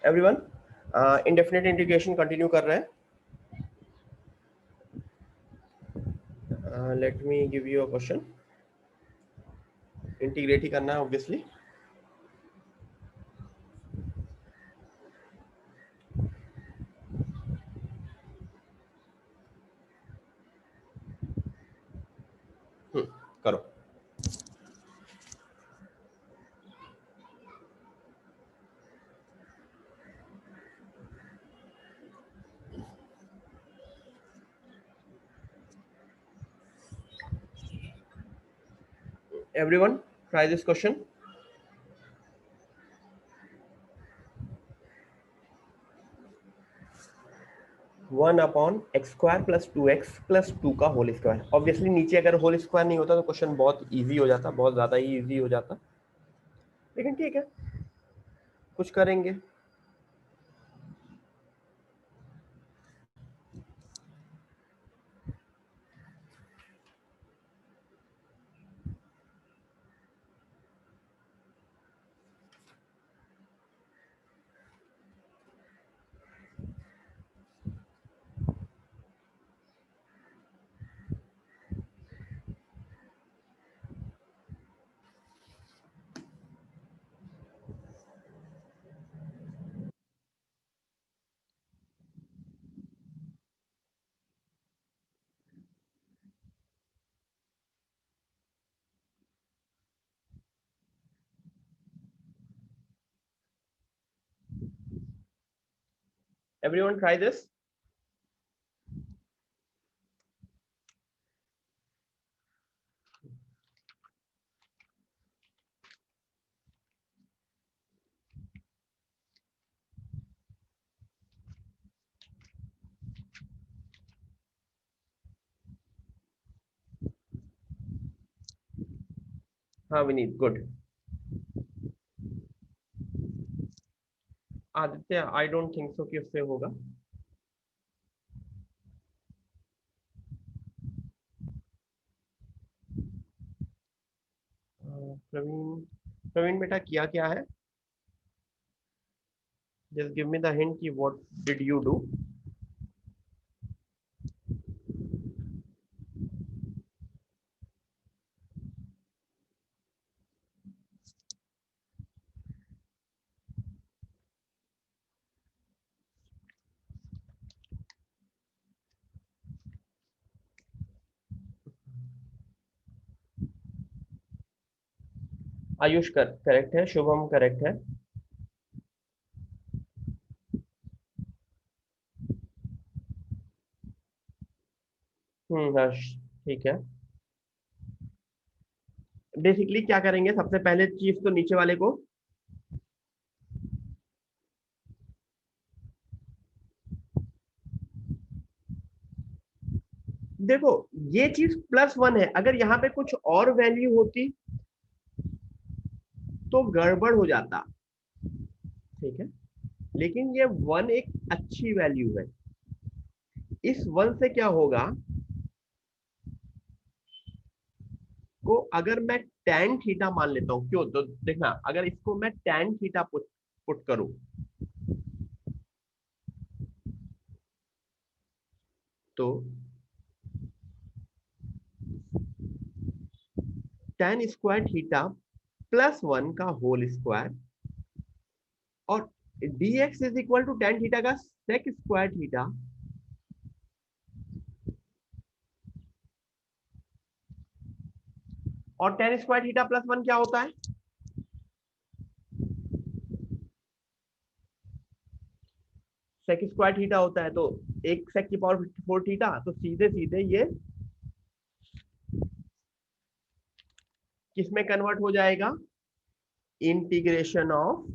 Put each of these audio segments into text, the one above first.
Everyone, indefinite integration continue कर रहे हैं. Let me give you a question. Integrate ही करना है ऑब्वियसली. करो. Everyone, try this question. One upon x square plus 2x plus 2 का होल स्क्वायर. ऑब्वियसली नीचे अगर होल स्क्वायर नहीं होता तो क्वेश्चन बहुत इजी हो जाता, बहुत ज्यादा ही इजी हो जाता, लेकिन ठीक है, कुछ करेंगे. Everyone, try this. हाँ Vineet, good. Aditya, I don't think so कि उससे होगा. प्रवीण, प्रवीण बेटा किया क्या है? Just give me the hint कि what did you do. Ayush correct है, शुभम करेक्ट है. हर्ष ठीक है. बेसिकली क्या करेंगे, सबसे पहले चीज तो नीचे वाले को देखो, ये चीज +1 है. अगर यहाँ पे कुछ और वैल्यू होती तो गड़बड़ हो जाता, ठीक है, लेकिन ये 1 एक अच्छी वैल्यू है. इस 1 से क्या होगा को अगर मैं tan थीटा मान लेता हूं, क्यों, तो देखना, अगर इसको मैं tan थीटा पुट करूं तो tan स्क्वायर थीटा +1 का होल स्क्वायर और dx is equal to tan theta का sec स्क्वायर थीटा और tan स्क्वायर थीटा +1 क्या होता है? sec स्क्वायर थीटा होता है. तो एक sec की पावर 4 थीटा, तो सीधे सीधे ये किसमें कन्वर्ट हो जाएगा? इंटीग्रेशन ऑफ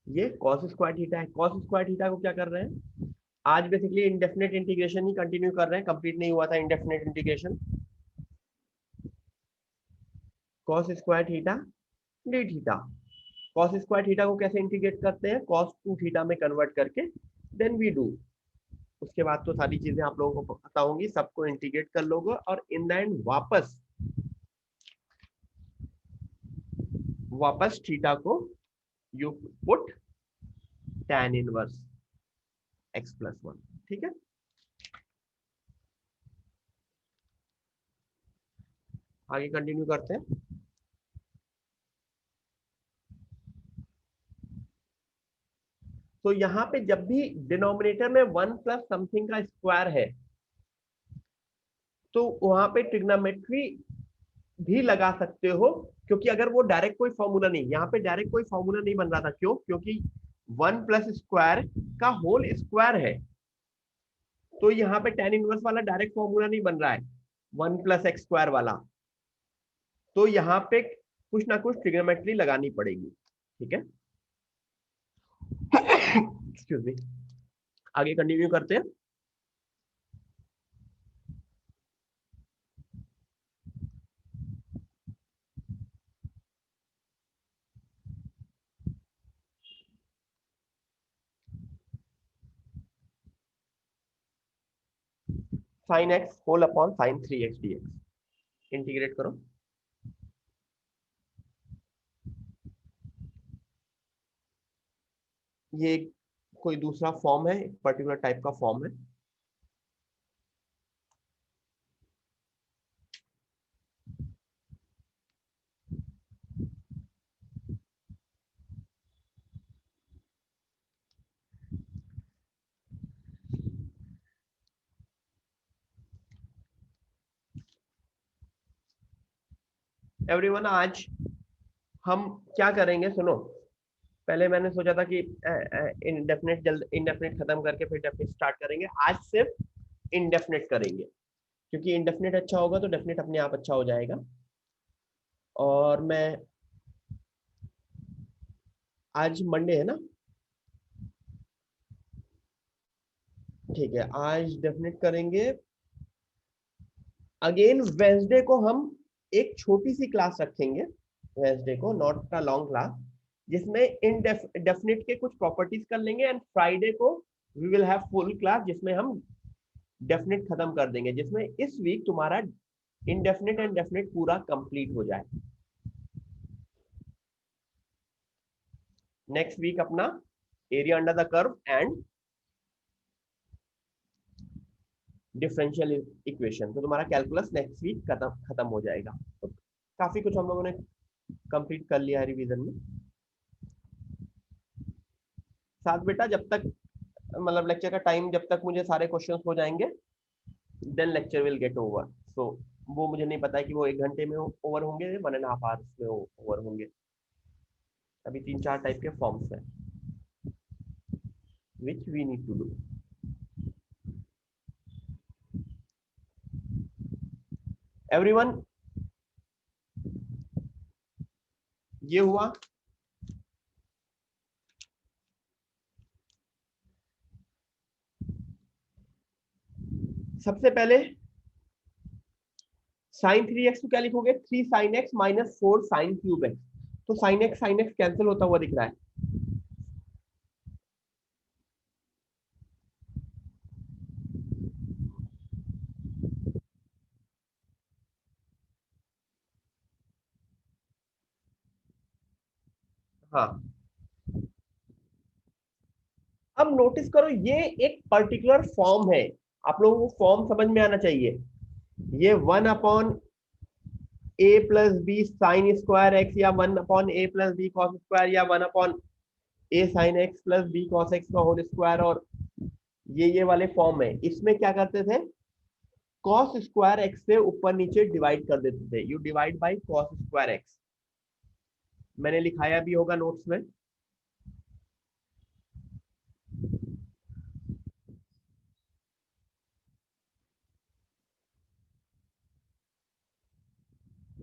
ये cos स्क्वायर थीटा है. cos स्क्वायर थीटा को क्या कर रहे हैं आज? बेसिकली इंडेफिनिट इंटीग्रेशन ही कंटिन्यू कर रहे हैं, कंप्लीट नहीं हुआ था indefinite integration. cos square theta d theta. cos square theta को कैसे इंटीग्रेट करते हैं? cos 2 थीटा में कन्वर्ट करके देन वी डू उसके बाद तो सारी चीजें आप लोगों को पता होंगी, सबको इंटीग्रेट कर लोगे और इन द एंड वापस थीटा को you put tan inverse x+1। ठीक है, आगे कंटिन्यू करते हैं। तो यहाँ पे जब भी डिनोमिनेटर में 1 प्लस समथिंग का स्क्वायर है तो वहां पे ट्रिग्नोमेट्री भी लगा सकते हो, क्योंकि अगर वो डायरेक्ट कोई फॉर्मूला नहीं, यहाँ पे डायरेक्ट कोई फॉर्मूला नहीं बन रहा था, क्यों? क्योंकि 1 प्लस स्क्वायर का होल स्क्वायर है, तो यहाँ पे tan इनवर्स वाला डायरेक्ट फॉर्मूला नहीं बन रहा है, 1 प्लस एक्स स्क्वायर वाला। तो यहाँ पे कुछ ना कुछ ट्रिग्नोमेट्री लगानी पड़ेगी। ठीक है, एक्सक्यूज मी, आगे कंटिन्यू करते हैं। Sine x whole upon sine 3x dx integrate करो। ये कोई दूसरा फॉर्म है, एक पर्टिकुलर टाइप का फॉर्म है। एवरीवन, आज हम क्या करेंगे सुनो, पहले मैंने सोचा था कि इनडेफिनेट जल्द इनडेफिनेट खत्म करके फिर डेफिनेट स्टार्ट करेंगे, आज सिर्फ इनडेफिनेट करेंगे, क्योंकि इनडेफिनेट अच्छा होगा तो डेफिनेट अपने आप अच्छा हो जाएगा। और मैं, आज मंडे है ना, ठीक है, आज डेफिनेट करेंगे। अगेन वेंसडे को हम एक छोटी सी क्लास रखेंगे, वेंसडे को नॉट अ लॉन्ग क्लास, जिसमें डेफिनेट के कुछ प्रॉपर्टीज कर लेंगे, एंड फ्राइडे को we will have full class जिसमें हम डेफिनेट खत्म कर देंगे, जिसमें इस वीक तुम्हारा इनडेफिनेट एंड डेफिनेट पूरा कंप्लीट हो जाए। नेक्स्ट वीक अपना area under the curve and differential equation, तो तुम्हारा कैलकुलस नेक्स्ट वीक खत्म हो जाएगा। तो काफी कुछ हम लोगों ने कंप्लीट कर लिया है रिवीजन में। साथ बेटा जब तक मतलब लेक्चर का टाइम जब तक मुझे सारे क्वेश्चंस हो जाएंगे, then lecture will get over. So वो मुझे नहीं पता है कि वो 1 घंटे में ओवर होंगे, 1.5 आवर्स में ओवर होंगे। अभी 3-4 टाइप के फॉर्म्स हैं which we need to do. Everyone, ये हुआ। सबसे पहले sin 3x को क्या लिखोगे? 3 sin x minus 4 sin³ x। तो sin x कैंसिल होता हुआ दिख रहा है। हाँ, अब नोटिस करो, ये एक पर्टिकुलर फॉर्म है, आप लोगों को फॉर्म समझ में आना चाहिए। ये 1/a+b sin² x या 1/a+b cos² या 1/a sin x+b cos x का होल स्क्वायर, और ये वाले फॉर्म है। इसमें क्या करते थे, cos² x से ऊपर नीचे डिवाइड कर देते थे, यू डिवाइड बाई cos²x। मैंने लिखाया भी होगा नोट्स में।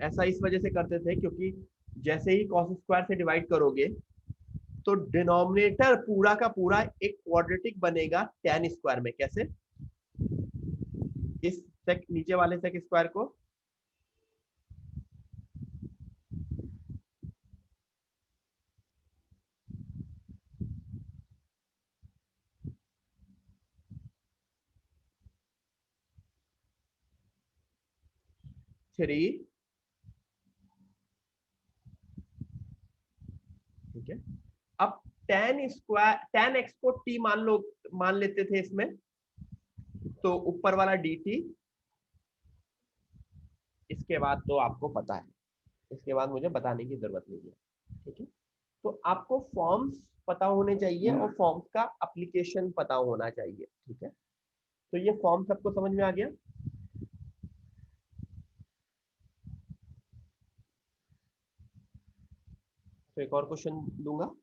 ऐसा इस वजह से करते थे क्योंकि जैसे ही cos² से डिवाइड करोगे तो डिनोमिनेटर पूरा का पूरा एक क्वाड्रेटिक बनेगा tan² में। कैसे? इस सेक नीचे वाले सेक स्क्वायर को 3, ठीक है। अब tan x को t मान लेते थे इसमें, तो ऊपर वाला dt, इसके बाद तो आपको पता है, इसके बाद मुझे बताने की जरूरत नहीं है, ठीक है। तो आपको फॉर्म्स पता होने चाहिए और फॉर्म्स का एप्लीकेशन पता होना चाहिए, ठीक है। तो ये फॉर्म सबको समझ में आ गया। तो एक और क्वेश्चन दूंगा।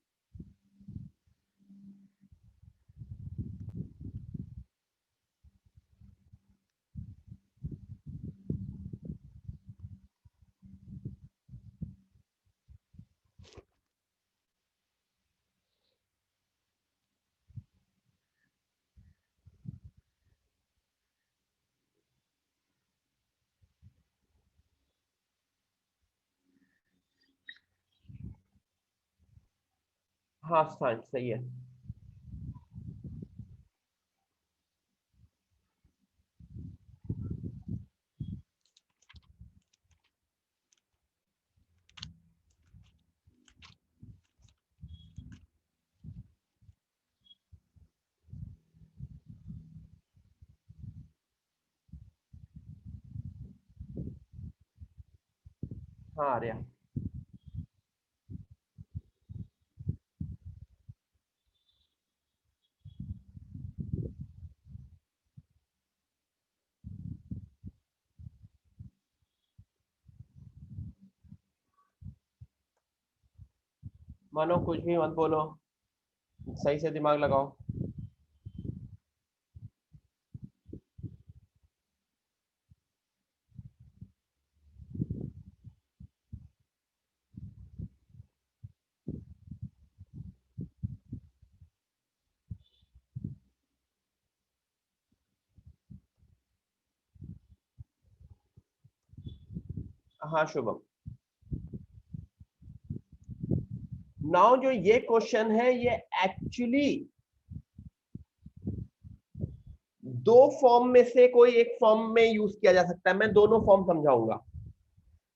हाँ सही है। हाँ आर्या। मानो कुछ भी मत बोलो, सही से दिमाग लगाओ। हाँ शुभम। नाउ जो ये क्वेश्चन है, ये एक्चुअली दो फॉर्म में से कोई एक फॉर्म में यूज किया जा सकता है। मैं दोनों फॉर्म समझाऊंगा।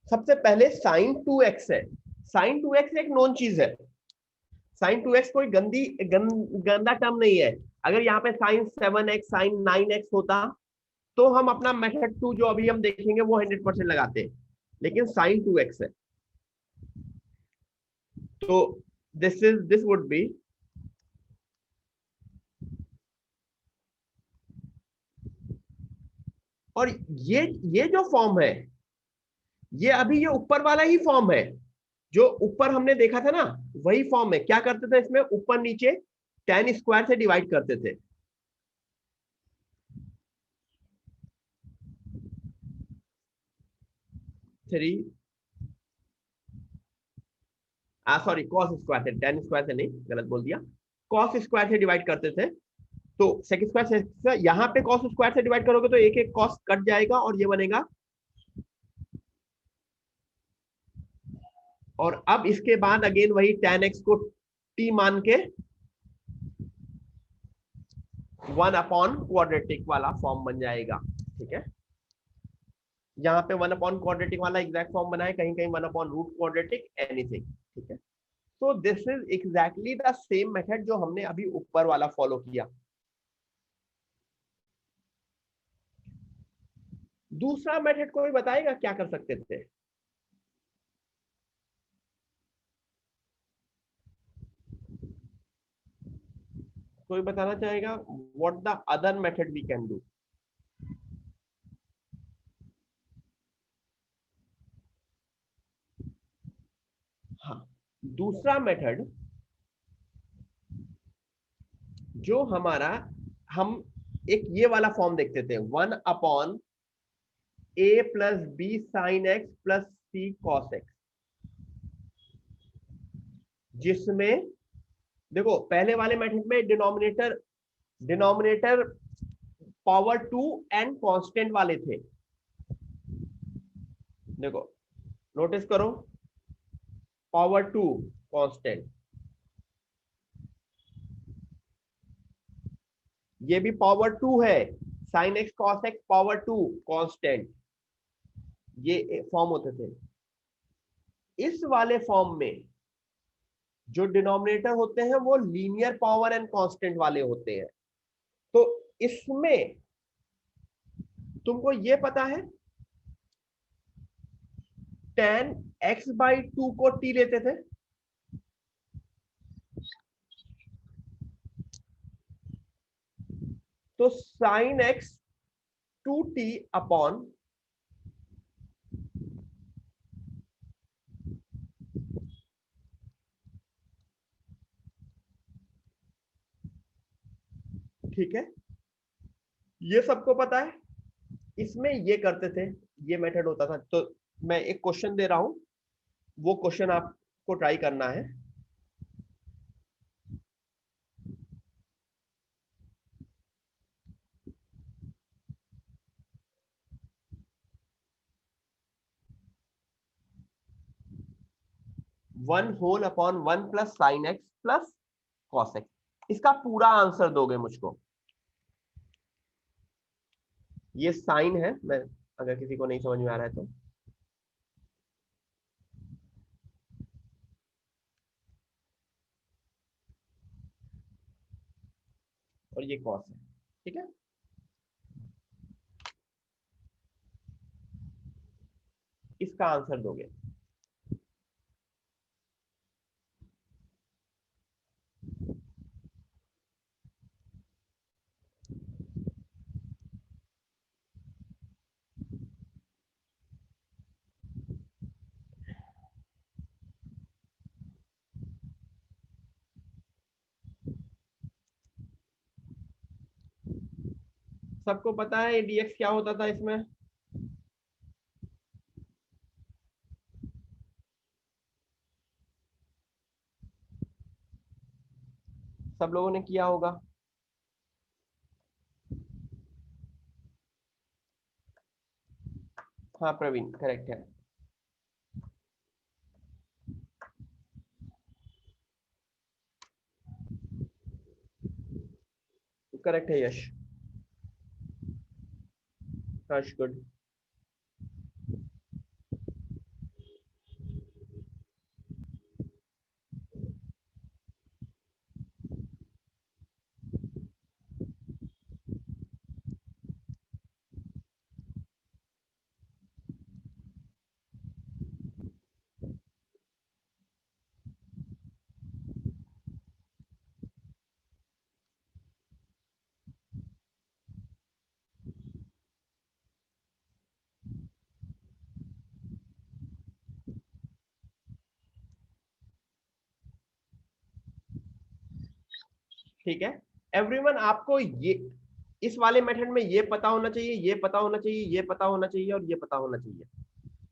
सबसे पहले sin 2x है। sin 2x एक नॉन चीज है। sin 2x कोई गंदा टर्म नहीं है। अगर यहाँ पे sin 7x sin 9x होता, तो हम अपना मेथड 2 जो अभी हम देखेंगे वो 100% लगाते हैं। लेकिन sin 2x है, तो दिस वुड बी, और ये जो फॉर्म है, ये अभी ये ऊपर वाला ही फॉर्म है। जो ऊपर हमने देखा था ना, वही फॉर्म है। क्या करते थे इसमें, ऊपर नीचे tan स्क्वायर से डिवाइड करते थे। 3, सॉरी कॉस स्क्वायर से, tan स्क्वायर से नहीं, गलत बोल दिया। कॉस स्क्वायर से डिवाइड करते थे। तो सेक स्क्वायर से यहाँ पे कॉस स्क्वायर से डिवाइड करोगे तो एक एक कॉस कट जाएगा और ये बनेगा। और अब इसके बाद अगेन वही tan x को t मान के 1/क्वाड्रेटिक वाला फॉर्म बन जाएगा, ठीक है। यहाँ पे 1/क्वाड्रेटिक वाला एग्जैक्ट फॉर्म बना है, कहीं कहीं 1/√क्वाड्रेटिक, एनीथिंग, ठीक है। तो this is exactly the same method जो हमने अभी ऊपर वाला फॉलो किया। दूसरा मेथड कोई बताएगा क्या कर सकते थे? कोई बताना चाहेगा what the other method we can do? हाँ, दूसरा मेथड जो हमारा, हम एक ये वाला फॉर्म देखते थे, 1/a+b sin x+c cos x, जिसमें देखो पहले वाले मेथड में denominator denominator power 2 and constant वाले थे। देखो नोटिस करो, पावर 2 कांस्टेंट, ये भी पावर 2 है, sin x cos x power 2 constant. ये फॉर्म होते थे। इस वाले फॉर्म में जो डिनोमिनेटर होते हैं वो लीनियर पावर एंड कांस्टेंट वाले होते हैं। तो इसमें तुमको ये पता है tan x/2 को t लेते थे, तो sin x 2t अपॉन ठीक है, ये सबको पता है। इसमें ये करते थे, ये मेथड होता था। तो मैं एक क्वेश्चन दे रहा हूं, वो क्वेश्चन आपको ट्राई करना है। One whole upon one plus sine x plus cos x, इसका पूरा आंसर दोगे मुझको। ये साइन है, मैं अगर किसी को नहीं समझ में आ रहा है तो, और ये कॉस है, ठीक है। इसका आंसर दोगे। सबको पता है dx क्या होता था इसमें? सब लोगों ने किया होगा। हाँ प्रवीण, करेक्ट है। करेक्ट है यश, हर्ष गुड। ठीक है एवरीवन, आपको ये इस वाले मेथड में ये पता होना चाहिए, ये पता होना चाहिए, ये पता होना चाहिए और ये पता होना चाहिए।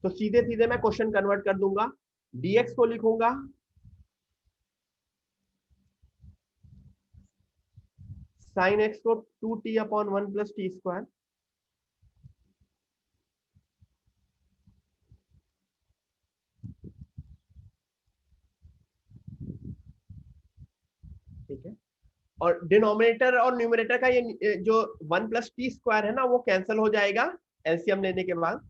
तो सीधे सीधे मैं क्वेश्चन कन्वर्ट कर दूंगा। dx को लिखूंगा साइन एक्स को 2t अपॉन 1 + t², ठीक है। और डिनोमिनेटर और न्यूमरेटर का ये जो 1 + t² है ना, वो कैंसिल हो जाएगा एलसीएम लेने के बाद।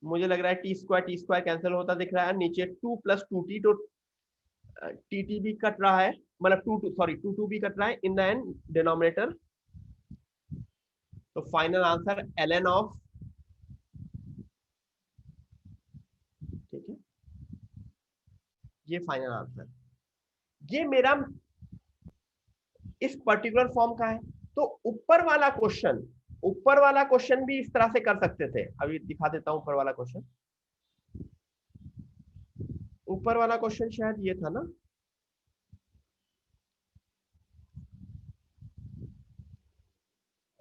मुझे लग रहा है t² कैंसिल होता दिख रहा है नीचे, 2 + 2t, तो टी भी कट रहा है, मतलब 2 भी कट रहा है इन द एंड डिनोमिनेटर। तो फाइनल आंसर ln ऑफ, ठीक है, ये फाइनल आंसर। ये मेरा इस पर्टिकुलर फॉर्म का है। तो ऊपर वाला क्वेश्चन भी इस तरह से कर सकते थे। अभी दिखा देता हूं ऊपर वाला क्वेश्चन। ऊपर वाला क्वेश्चन शायद ये था ना,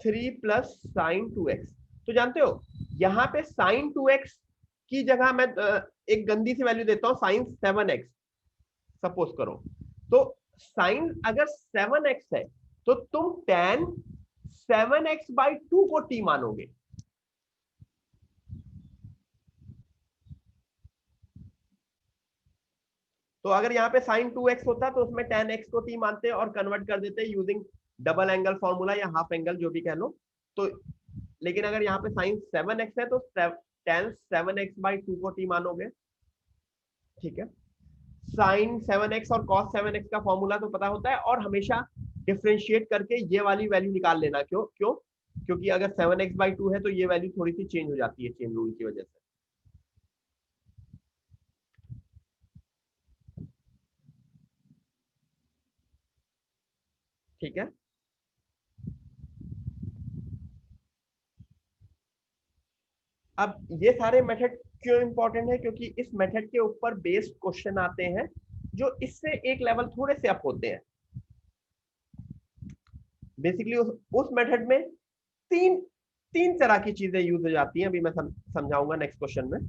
3 + sin 2x। तो जानते हो यहां पे sin 2x की जगह मैं एक गंदी सी वैल्यू देता हूं, sin 7x सपोज करो। तो साइन अगर 7x है तो तुम tan 7x/2 को t मानोगे। तो अगर यहाँ पे साइन 2x होता तो उसमें tan x को t मानते और कन्वर्ट कर देते यूजिंग डबल एंगल फॉर्मूला या हाफ एंगल जो भी कह लो। तो लेकिन अगर यहाँ पे साइन 7x है तो tan 7x/2 को t मानोगे। ठीक है, साइन 7x और cos 7x का फॉर्मूला तो पता होता है, और हमेशा डिफरेंशिएट करके ये वाली वैल्यू निकाल लेना। क्यों क्यों? क्योंकि अगर 7x/2 है तो ये वैल्यू थोड़ी सी चेंज हो जाती है चेन रूल की वजह से। ठीक है, अब ये सारे मेथड क्यों इंपॉर्टेंट है? क्योंकि इस मेथड के ऊपर बेस्ड क्वेश्चन आते हैं जो इससे एक लेवल थोड़े से अप होते हैं। बेसिकली उस मेथड में तीन तीन तरह की चीजें यूज हो जाती हैं। अभी मैं समझाऊंगा नेक्स्ट क्वेश्चन में।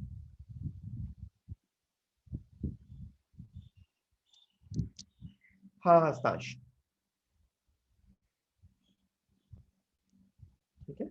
हाँ हस्तांश, ठीक है।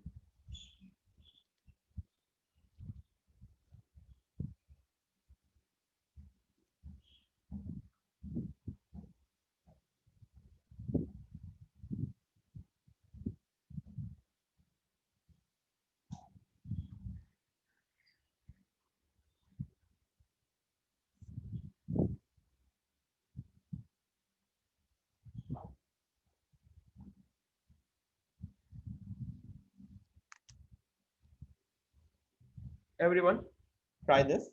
Everyone try this.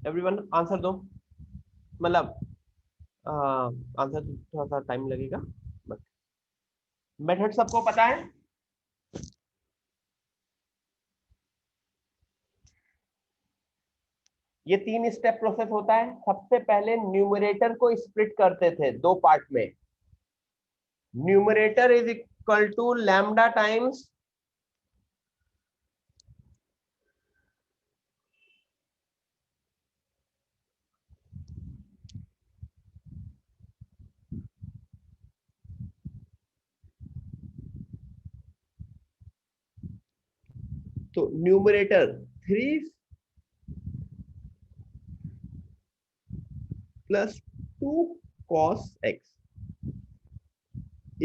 Everyone answer दो, मतलब आंसर थोड़ा सा टाइम लगेगा, बट मेथड सबको पता है। ये 3 स्टेप प्रोसेस होता है। सबसे पहले न्यूमरेटर को स्प्लिट करते थे 2 पार्ट में। Numerator is equal to lambda times तो numerator 3 + 2 cos x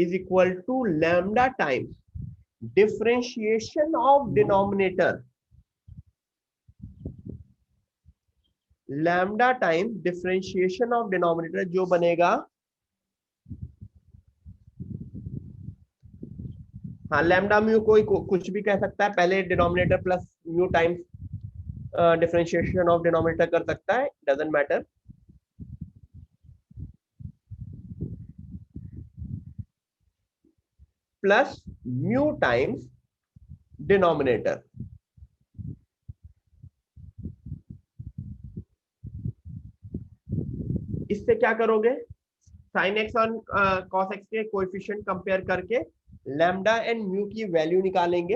is equal to lambda times differentiation of denominator, lambda time differentiation of denominator जो बनेगा, हाँ लैम्डा म्यू कोई कुछ भी कह सकता है, पहले denominator plus mu times differentiation of denominator कर सकता है, doesn't matter. Plus mu times denominator. इससे क्या करोगे? साइन एक्स और कॉस एक्स के कोएफिशिएंट कंपेयर करके लैम्डा एंड म्यू की वैल्यू निकालेंगे।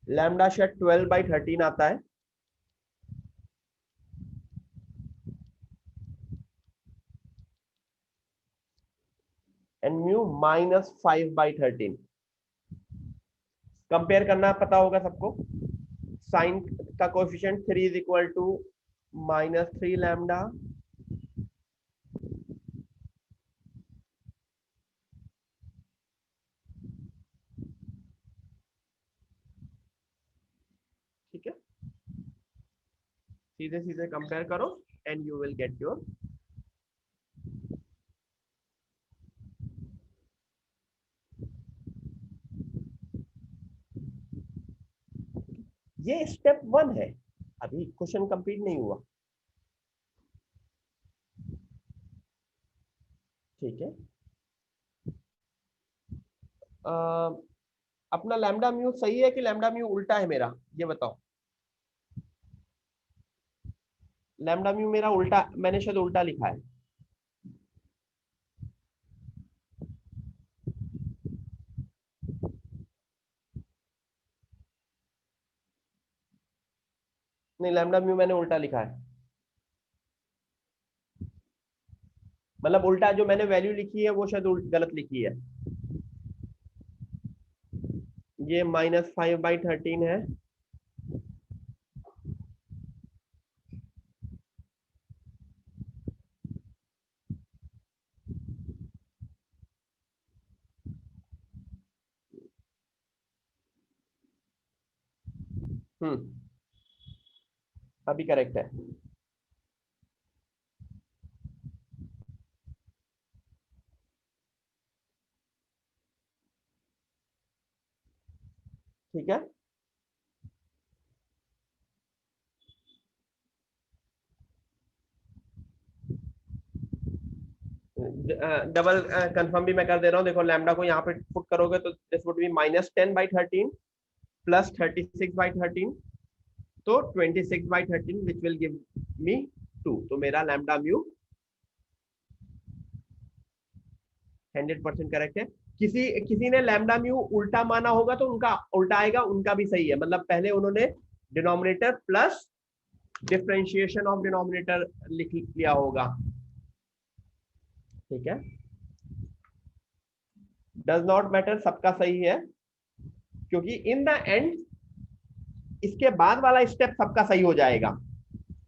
लैम्डा शायद 12/13 आता है, एंड म्यू -5/13। कंपेयर करना पता होगा सबको। साइन का coefficient 3 is equal to -3 lambda, ठीक है। सीधे सीधे कंपेयर करो and you will get your ये स्टेप 1 है, अभी क्वेश्चन कंप्लीट नहीं हुआ। ठीक है, अपना लैम्डा म्यू सही है कि लैम्डा म्यू उल्टा है मेरा, ये बताओ। लैम्डा म्यू मेरा उल्टा, मैंने शायद उल्टा लिखा है। नहीं, लैम्डा म्यू मैंने उल्टा लिखा है, मतलब उल्टा जो मैंने वैल्यू लिखी है वो शायद गलत लिखी है। ये -5/13 है। हम्म, अभी करेक्ट है। ठीक है, डबल कंफर्म भी मैं कर दे रहा हूँ। देखो लैम्डा को यहाँ पे पुट करोगे तो दिस वुड बी -10/13 प्लस 36/13, तो 26/13 विच विल गिव मी 2। तो मेरा लैम्डा म्यू 100% करेक्ट है। किसी किसी ने लैम्डा म्यू उल्टा माना होगा तो उनका उल्टा आएगा, उनका भी सही है। मतलब पहले उन्होंने denominator plus differentiation of denominator लिख लिया होगा। ठीक है, डज नॉट मैटर, सबका सही है, क्योंकि इन द एंड इसके बाद वाला स्टेप सबका सही हो जाएगा,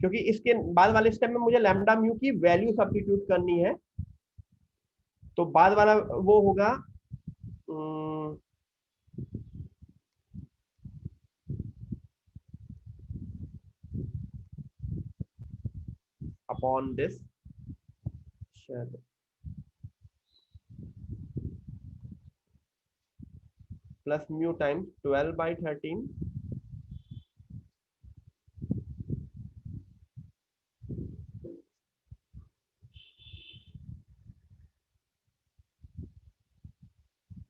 क्योंकि इसके बाद वाले स्टेप में मुझे लैम्डा म्यू की वैल्यू सब्स्टिट्यूट करनी है। तो बाद वाला वो होगा upon this plus mu times 12/13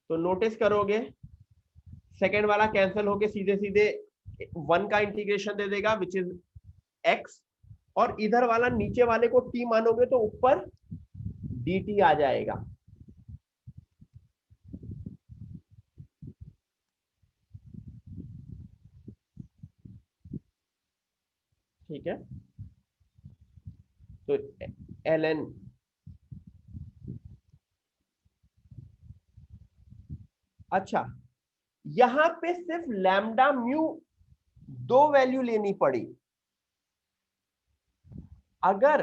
तो नोटिस करोगे सेकेंड वाला कैंसिल होके सीधे सीधे 1 का इंटीग्रेशन दे देगा विच इज x, और इधर वाला नीचे वाले को t मानोगे तो ऊपर dt आ जाएगा। ठीक है, तो ln, अच्छा यहां पे सिर्फ लैम्डा म्यू दो वैल्यू लेनी पड़ी। अगर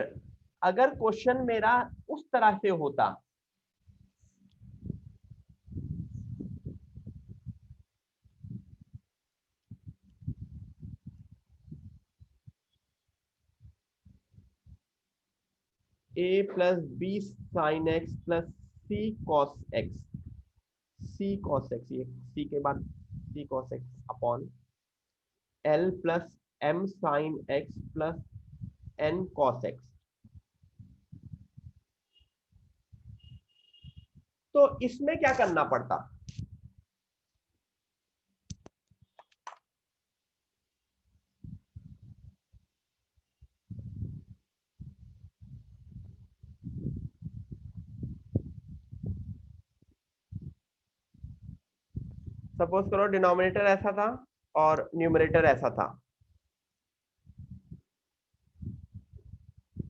अगर क्वेश्चन मेरा उस तरह से होता, a plus B sign x plus C cos x, C cos x, ये सी के बाद सी cos x upon L plus M sign x plus N cos x, तो इसमें क्या करना पड़ता? सपोज करो डिनोमिनेटर ऐसा था और न्यूमरेटर ऐसा था,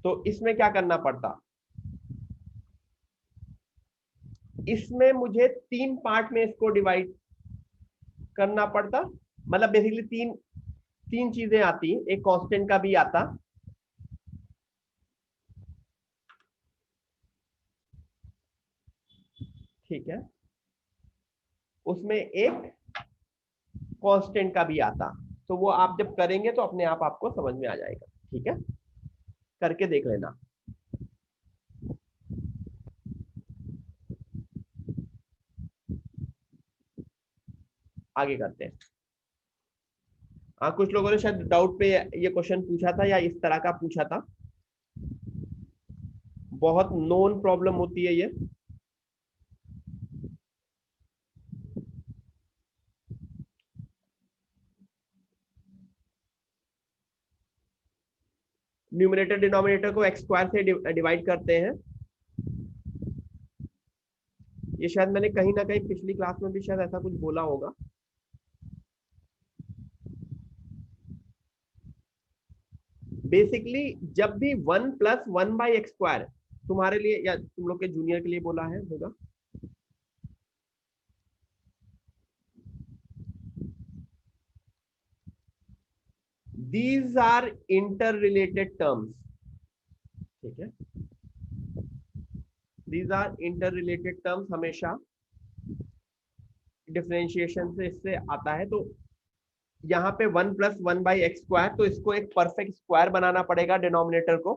तो इसमें क्या करना पड़ता? इसमें मुझे 3 पार्ट में इसको डिवाइड करना पड़ता। मतलब बेसिकली तीन तीन चीजें आती, एक कांस्टेंट का भी आता। ठीक है, उसमें एक कांस्टेंट का भी आता, तो वो आप जब करेंगे तो अपने आप आपको समझ में आ जाएगा। ठीक है, करके देख लेना। आगे करते हैं। हाँ, कुछ लोगों ने शायद डाउट पे ये क्वेश्चन पूछा था या इस तरह का पूछा था। बहुत नोन प्रॉब्लम होती है ये। न्यूमरेटर डिनोमिनेटर को एक्स स्क्वायर से डिवाइड करते हैं। ये शायद मैंने कहीं ना कहीं पिछली क्लास में भी शायद ऐसा कुछ बोला होगा। बेसिकली जब भी 1 + 1/x² तुम्हारे लिए या तुम लोग के जूनियर के लिए बोला है होगा। These are interrelated terms, ठीक है। These are interrelated terms हमेशा डिफरेंशिएशन से इससे आता है। तो यहाँ पे 1 + 1/x², तो इसको एक परफेक्ट स्क्वायर बनाना पड़ेगा डिनोमिनेटर को।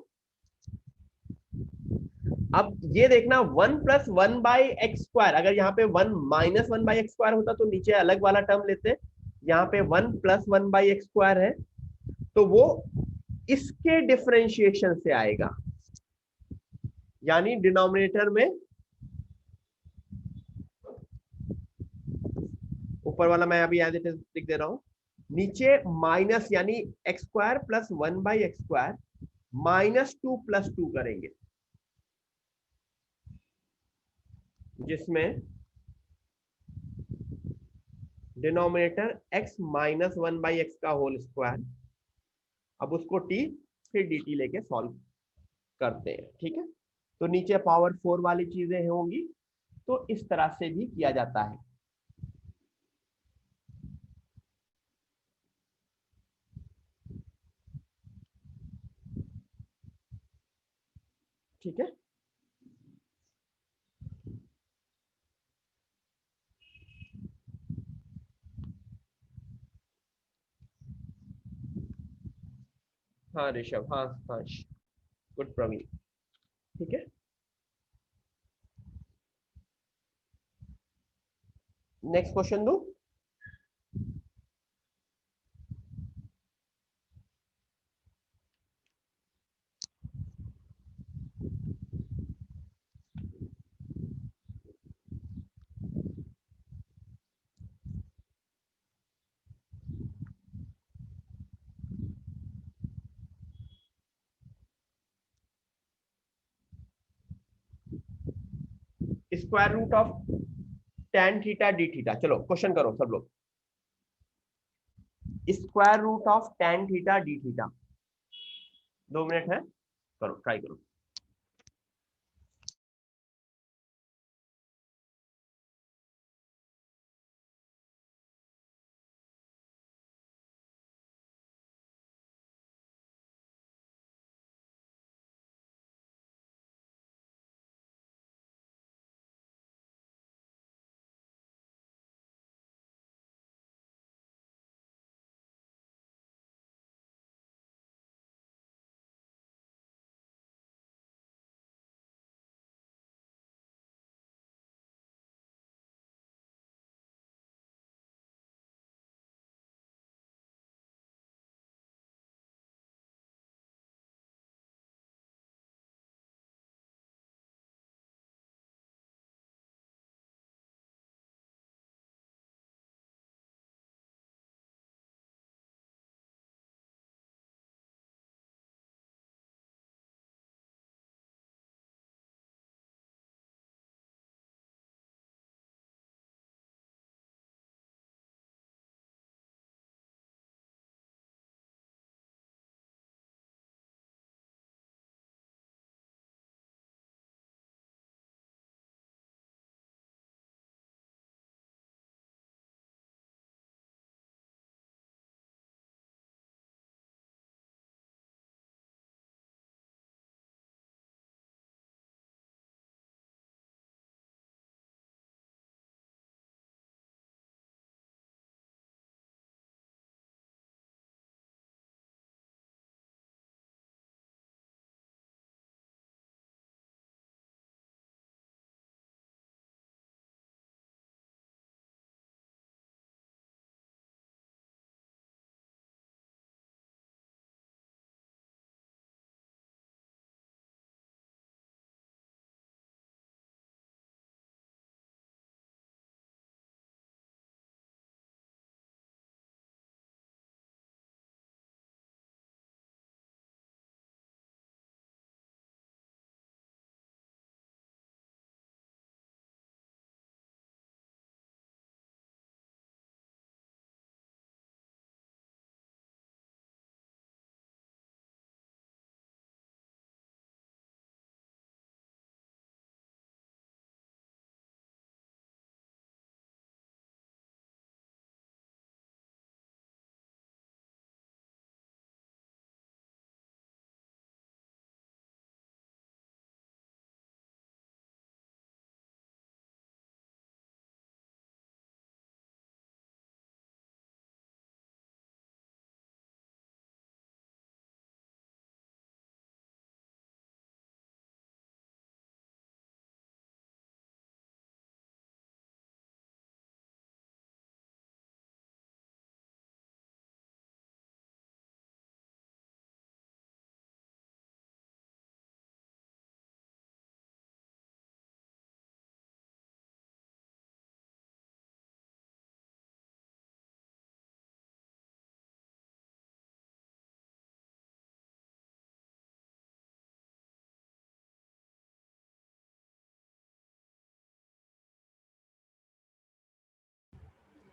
अब ये देखना 1 + 1/x², अगर यहाँ पे 1 - 1/x² होता तो नीचे अलग वाला टर्म लेते। यहाँ पे 1 + 1/x² है, तो वो इसके डिफरेंशिएशन से आएगा, यानी डिनोमिनेटर में ऊपर वाला मैं अभी एज इट इज लिख दे रहा हूं, नीचे माइनस यानी x² + 1/x² -2 + 2 करेंगे, जिसमें डिनोमिनेटर x - 1/x का होल स्क्वायर, अब उसको t फिर dt लेके सॉल्व करते हैं, ठीक है। तो नीचे पावर 4 वाली चीजें होंगी, तो इस तरह से भी किया जाता है, ठीक है। हाँ ऋषभ, हाँ हाँ, गुड प्रवीण, ठीक है। नेक्स्ट क्वेश्चन दो। Square root of tan theta d theta, चलो क्वेश्चन करो सब लोग। Square root of tan theta d theta, 2 minute है, करो, ट्राई करो।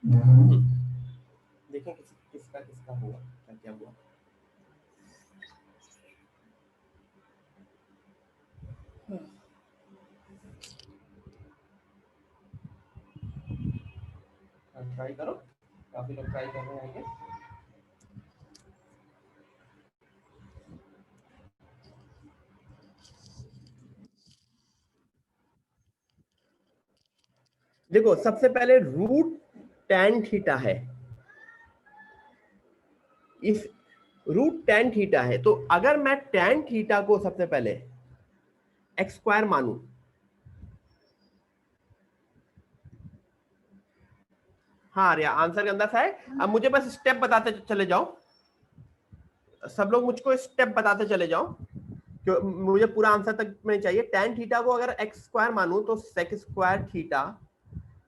देखें किसका किसका हुआ, क्या क्या हुआ। ट्राई करो, काफी लोग ट्राई कर रहे हैं आगे। देखो सबसे पहले रूट tan थीटा है, इस रूट tan थीटा है, तो अगर मैं tan थीटा को सबसे पहले एक्स स्क्वायर मानू, हाँ रिया आंसर के अंदर है। अब मुझे बस स्टेप बताते चले जाओ, सब लोग मुझको स्टेप बताते चले जाओ, क्यों मुझे पूरा आंसर तक में चाहिए। tan थीटा को अगर एक्स स्क्वायर मानू तो sec square theta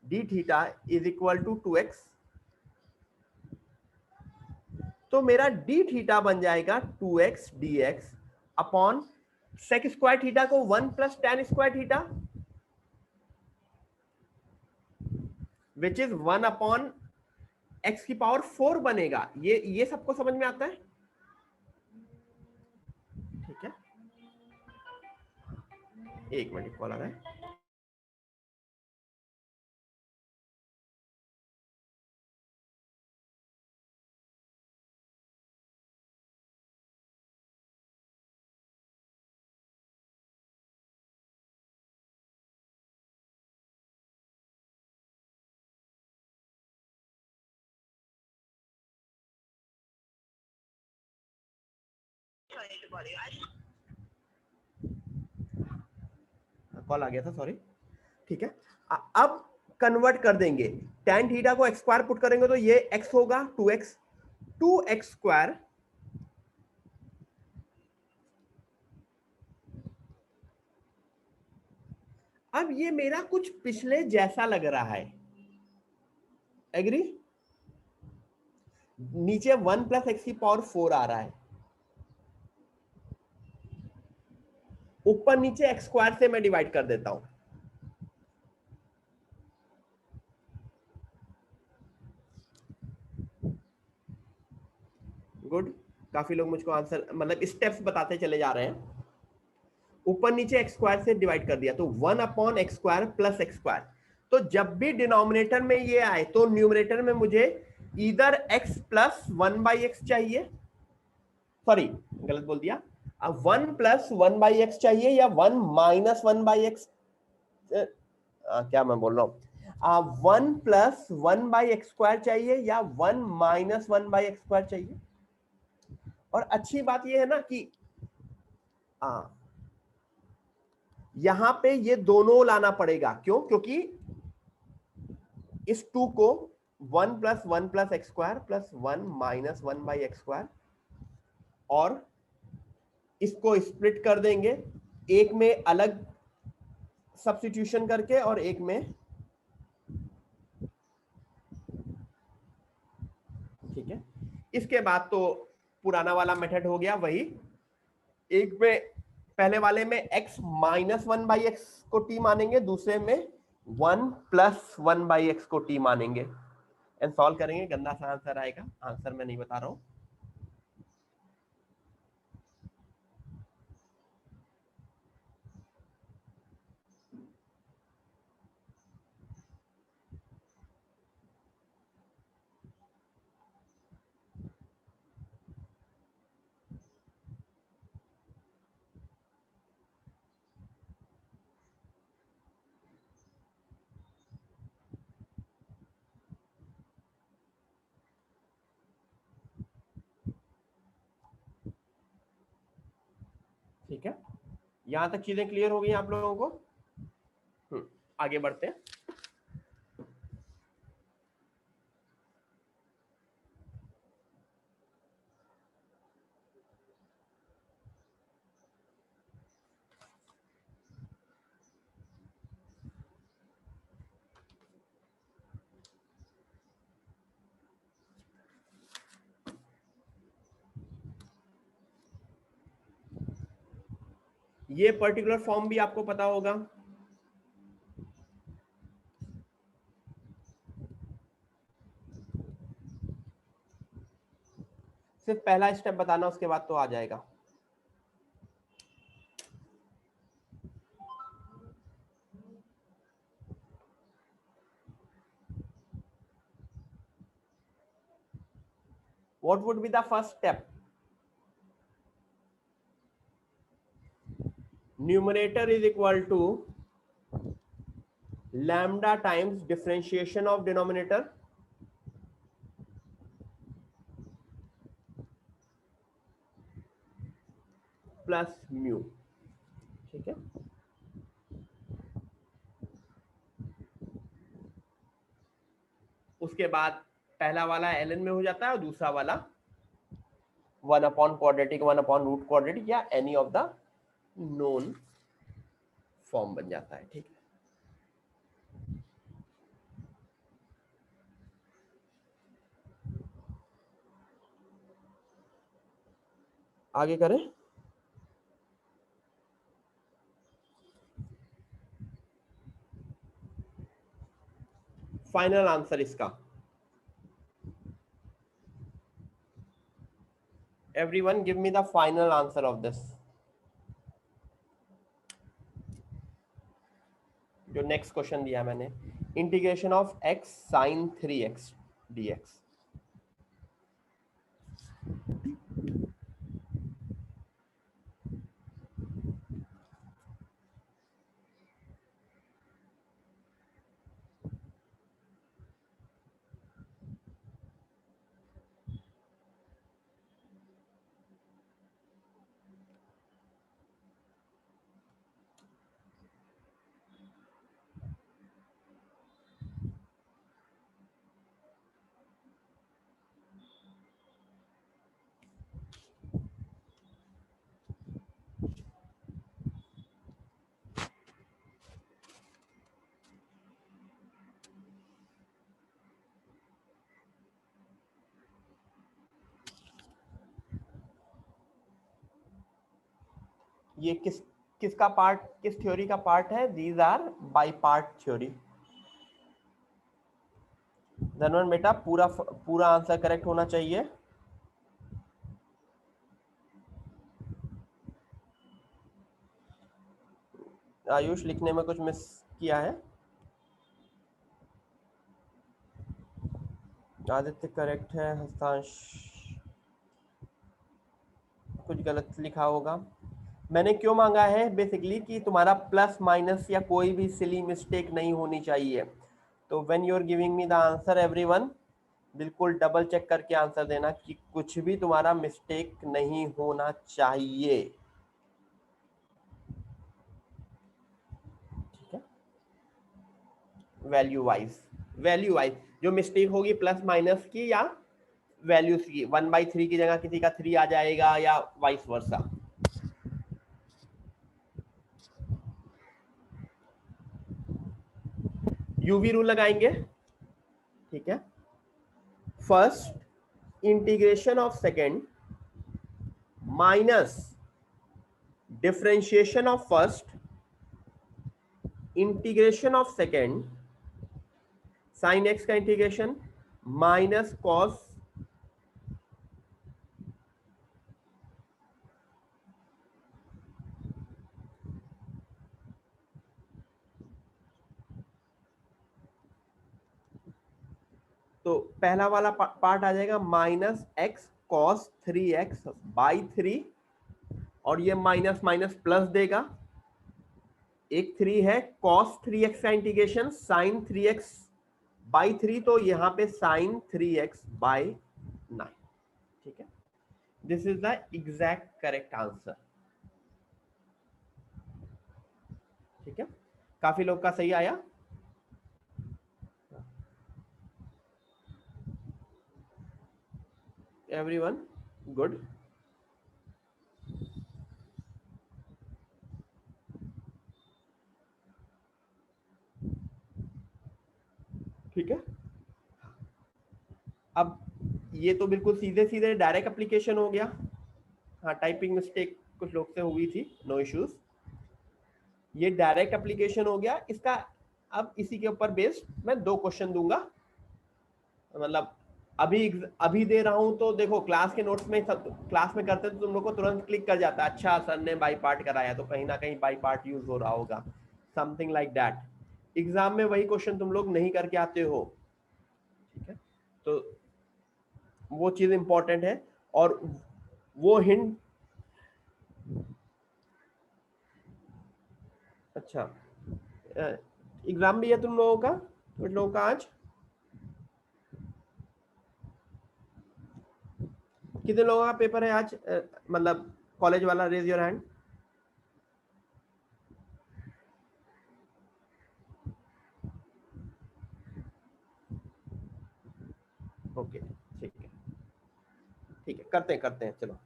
d theta is equal to 2x, तो मेरा डी थीटा बन जाएगा 2x dx अपॉन sec स्क्वायर थीटा को 1 plus tan square theta which is 1 upon x की पावर 4 बनेगा। ये सबको समझ में आता है? ठीक है, एक मिनट कॉल आ रहा है। कॉल आ गया था, सॉरी। ठीक है, अब कन्वर्ट कर देंगे, tan थीटा को एक्स स्क्वायर पुट करेंगे तो ये x होगा 2x स्क्वायर अब ये मेरा कुछ पिछले जैसा लग रहा है, एग्री? नीचे 1 प्लस एक्स की पावर 4 आ रहा है, ऊपर नीचे एक्स स्क्वायर से मैं डिवाइड कर देता हूं। गुड, काफी लोग मुझको आंसर मतलब स्टेप्स बताते चले जा रहे हैं। ऊपर नीचे एक्स स्क्वायर से डिवाइड कर दिया तो 1 upon x square plus x square, तो जब भी डिनोमिनेटर में ये आए तो न्यूमरेटर में मुझे इधर x प्लस 1 बाई एक्स चाहिए, सॉरी गलत बोल दिया, 1 प्लस 1 बाई एक्स चाहिए या 1 माइनस 1 बाई एक्स, क्या मैं बोल रहा हूँ, 1 प्लस 1 बाई एक्स स्क्वायर चाहिए या 1 माइनस 1 बाई एक्स स्क्वायर चाहिए। और अच्छी बात यह है ना कि यहां पे ये दोनों लाना पड़ेगा, क्यों? क्योंकि इस 2 को 1 plus x square plus 1 minus 1 by x square, और इसको स्प्लिट कर देंगे, एक में अलग सब्स्टिट्यूशन करके और एक में, ठीक है। इसके बाद तो पुराना वाला मेथड हो गया वही, एक में पहले वाले में x माइनस 1 बाई एक्स को t मानेंगे, दूसरे में 1 प्लस 1 बाई एक्स को t मानेंगे, एंड सॉल्व करेंगे, गंदा सा आंसर आएगा, आंसर मैं नहीं बता रहा हूं। ठीक है, यहां तक चीजें क्लियर हो गई आप लोगों को? आगे बढ़ते हैं। ये पर्टिकुलर फॉर्म भी आपको पता होगा, सिर्फ पहला स्टेप बताना, उसके बाद तो आ जाएगा। What would be the first step? Numerator is equal to lambda times differentiation of denominator plus mu. ठीक है, उसके बाद पहला वाला ln में हो जाता है और दूसरा वाला 1 upon quadratic 1 upon root quadratic या any of the known form बन जाता है। ठीक है, आगे करें। फाइनल आंसर इसका, everyone give me the final answer of this. जो नेक्स्ट क्वेश्चन दिया मैंने, integration of x sin 3x dx। ये किसका पार्ट, किस थ्योरी का पार्ट है? These are by part theory. Dhanvan बेटा पूरा आंसर करेक्ट होना चाहिए। आयुष लिखने में कुछ मिस किया है। आदित्य करेक्ट है। हस्तांश कुछ गलत लिखा होगा। मैंने क्यों मांगा है बेसिकली कि तुम्हारा प्लस माइनस या कोई भी सिली मिस्टेक नहीं होनी चाहिए। तो when you are giving me the answer everyone, बिल्कुल डबल चेक करके आंसर देना कि कुछ भी तुम्हारा मिस्टेक नहीं होना चाहिए। ठीक है, वैल्यू वाइज जो मिस्टेक होगी प्लस माइनस की या वैल्यूज की, 1/3 की जगह किसी का 3 आ जाएगा या वाइस वर्सा। यूवी रूल लगाएंगे। ठीक है, first integration of second minus differentiation of first integration of second sine x का इंटीग्रेशन माइनस कॉस तो पहला वाला पार्ट आ जाएगा minus x cos 3x by 3 और ये माइनस माइनस प्लस देगा। एक 3 है कॉस 3x का इंटीग्रेशन साइन 3x बाई 3, तो यहां पे साइन 3x बाई 9। ठीक है, this is the exact correct answer. ठीक है, काफी लोग का सही आया। Everyone good. ठीक है, अब ये तो बिल्कुल सीधे सीधे डायरेक्ट एप्लीकेशन हो गया। हाँ, टाइपिंग मिस्टेक कुछ लोग से हुई थी, नो इश्यूज। ये डायरेक्ट एप्लीकेशन हो गया इसका। अब इसी के ऊपर बेस्ड मैं 2 क्वेश्चन दूंगा, मतलब अभी दे रहा हूं तो देखो क्लास के नोट्स में सब क्लास में करते तो तुम लोग को तुरंत क्लिक कर जाता है, अच्छा सर ने बाई पार्ट कराया तो कहीं ना कहीं बाई पार्ट यूज हो रहा होगा, समथिंग लाइक दैट। एग्जाम में वही क्वेश्चन तुम लोग नहीं करके आते हो, ठीक है, तो वो चीज इंपॉर्टेंट है। और वो हिंट, अच्छा एग्जाम भी है तुम लोगों का, कुछ लोगों का आज, कितने लोगों का पेपर है आज, मतलब कॉलेज वाला, रेज योर हैंड। ओके ठीक है, ठीक है, करते हैं चलो।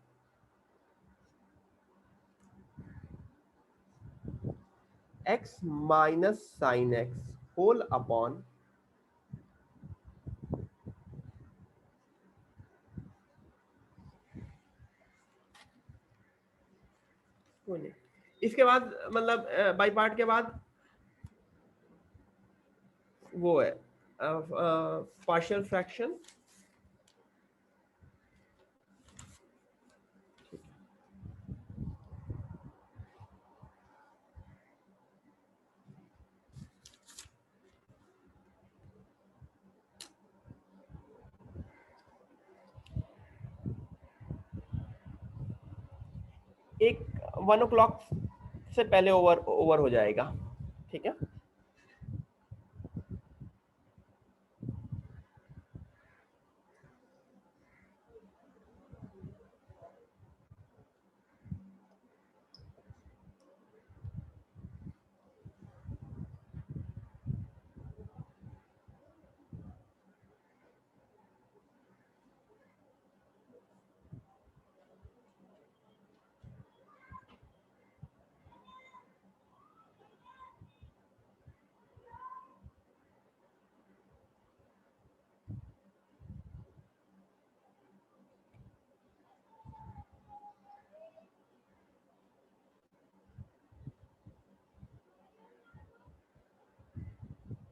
x minus sine x whole upon इसके बाद मतलब बाई पार्ट के बाद वो है पार्शियल फ्रैक्शन। एक 1 o'clock से पहले ओवर ओवर हो जाएगा, ठीक है।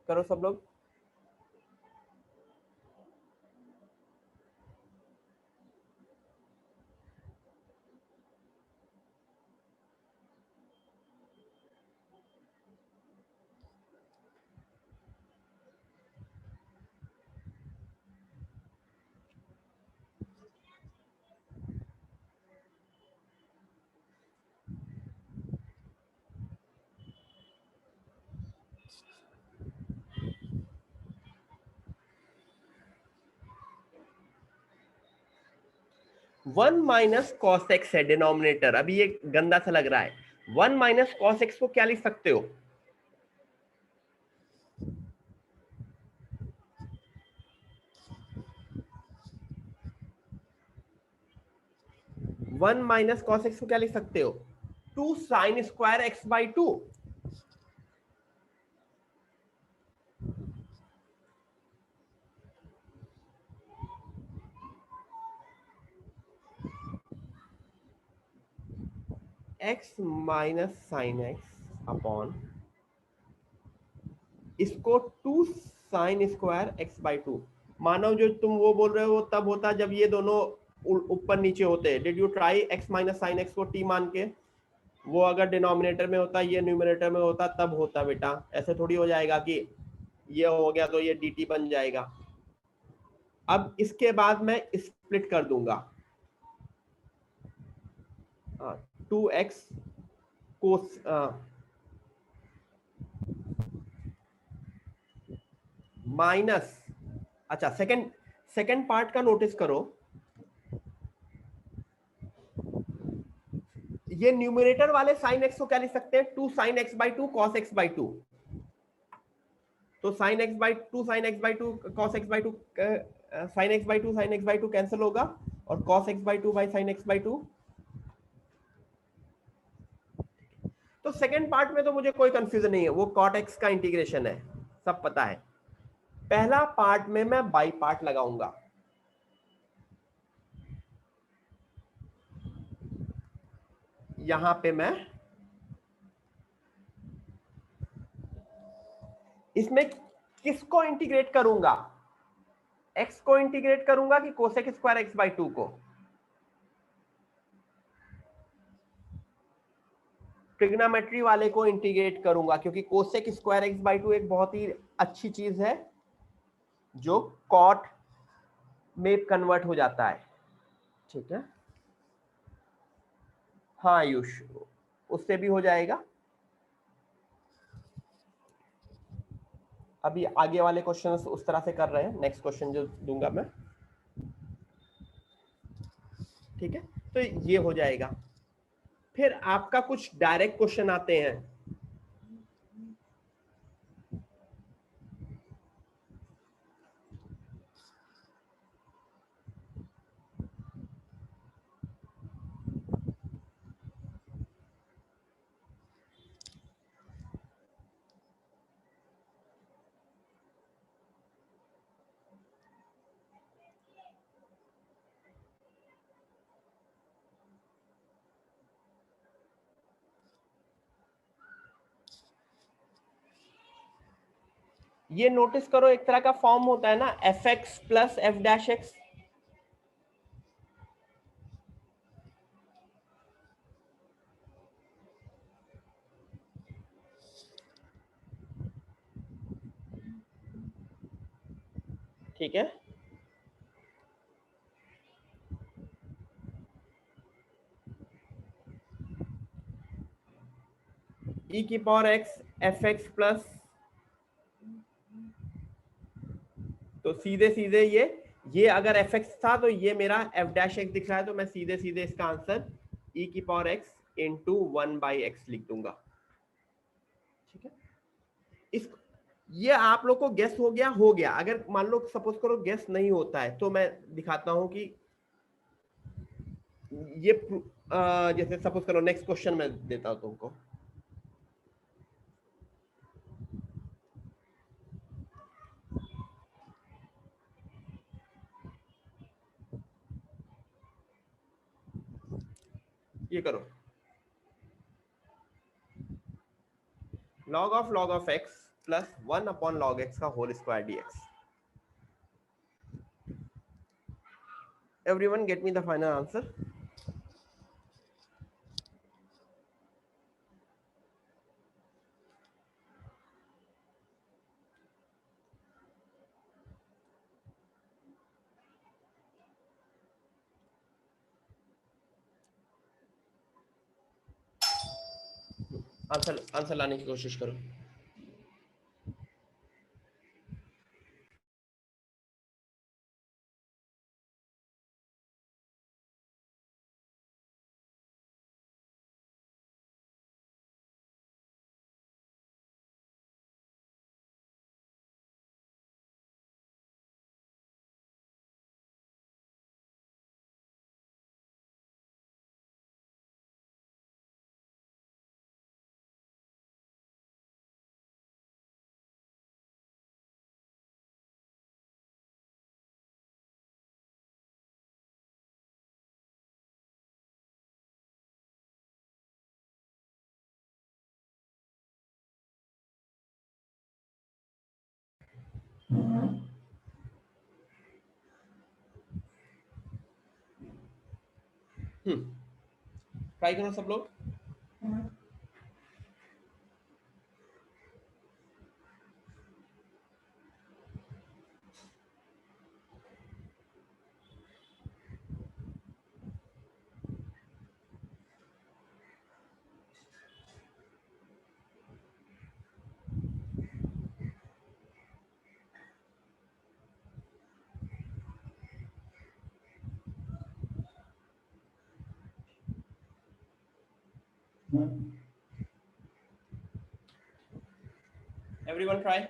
करो सब लोग। वन माइनस कॉस एक्स है डिनोमिनेटर, अभी ये गंदा सा लग रहा है। वन माइनस कॉस एक्स को क्या लिख सकते हो, वन माइनस कॉस एक्स को क्या लिख सकते हो, two sine square x by two. X minus sine x upon इसको two sine square x by two. मानो जो तुम वो बोल रहे हो तब होता जब ये दोनों ऊपर नीचे होते। Did you try x minus sine x को टी मान के, वो अगर डिनोमिनेटर में होता ये न्यूमरेटर में होता तब होता बेटा, ऐसे थोड़ी हो जाएगा कि ये हो गया तो ये डी टी बन जाएगा। अब इसके बाद मैं स्प्लिट कर दूंगा, टू एक्स कोस माइनस, अच्छा सेकंड सेकंड पार्ट का नोटिस करो, ये न्यूमरेटर वाले साइन एक्स को क्या लिख सकते हैं, two sine x by two cos x by two. तो sine x by two sine x by two cos x by two, sine x by two sine x by two cancel होगा, और cos x by two by sine x by two. तो second part में तो मुझे कोई confusion नहीं है, वो कॉट एक्स का इंटीग्रेशन है, सब पता है। पहला पार्ट में मैं बाई पार्ट लगाऊंगा, यहां पे मैं इसमें किसको इंटीग्रेट करूंगा, एक्स को इंटीग्रेट करूंगा कि cosec square x by to को? ट्रिग्नोमेट्री वाले को इंटीग्रेट करूंगा, क्योंकि cosec square x by to एक बहुत ही अच्छी चीज है जो कॉट में कन्वर्ट हो जाता है। ठीक है, हाँ आयुष, उससे भी हो जाएगा। अभी आगे वाले क्वेश्चंस उस तरह से कर रहे हैं, नेक्स्ट क्वेश्चन जो दूंगा मैं। ठीक है, तो ये हो जाएगा। फिर आपका कुछ डायरेक्ट क्वेश्चन आते हैं। ये नोटिस करो, एक तरह का फॉर्म होता है ना, F x plus F dash x. ठीक है, ई की power x F x plus, तो सीधे सीधे ये अगर एफ एक्स था तो ये मेरा एफ डैश एक्स दिख रहा है, तो मैं सीधे सीधे इसका आंसर ई की power x into one by x लिख दूंगा। ठीक है, इस ये आप लोग को गेस हो गया। अगर मान लो सपोज करो गेस नहीं होता है, तो मैं दिखाता हूं कि ये जैसे सपोज करो नेक्स्ट क्वेश्चन मैं देता हूं तुमको। ये करो, log of x plus one upon log x का whole square dx. Everyone get me the final answer. Answer लाने की कोशिश करो। ट्राई करो सब लोग। Everyone try.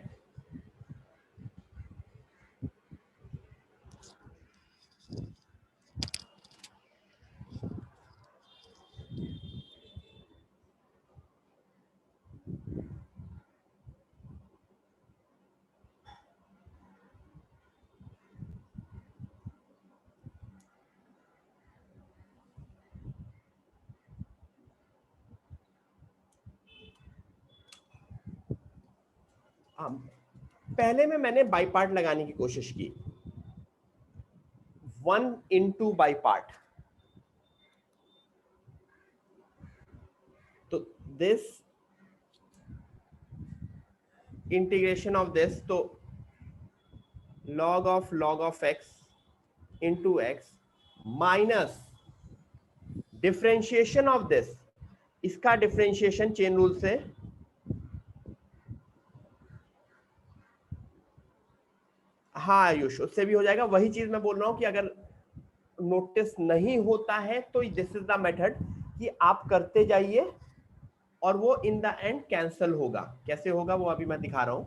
पहले में मैंने बाई पार्ट लगाने की कोशिश की, 1 into by part. तो this integration of this, तो log of x into x minus differentiation of this, इसका डिफरेंशिएशन चेन रूल से हाँ आयुष उससे भी हो जाएगा। वही चीज मैं बोल रहा हूं कि अगर नोटिस नहीं होता है तो दिस इज द मेथड कि आप करते जाइए और वो इन द एंड कैंसल होगा। कैसे होगा वो अभी मैं दिखा रहा हूं।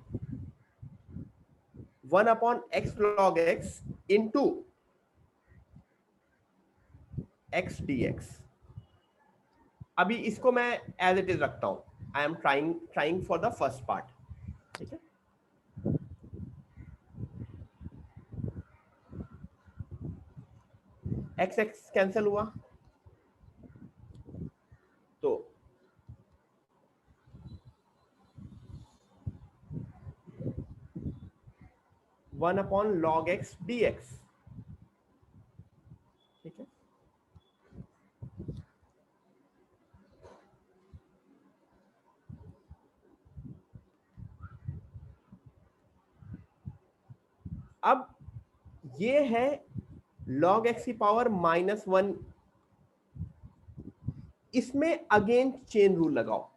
1/x log x into x dx। अभी इसको मैं एज इट इज रखता हूं। I am trying for the first part. ठीक है, एक्स एक्स कैंसिल हुआ तो 1/log x dx। ठीक है, अब ये है log x की पावर -1। इसमें अगेन चेन रूल लगाओ।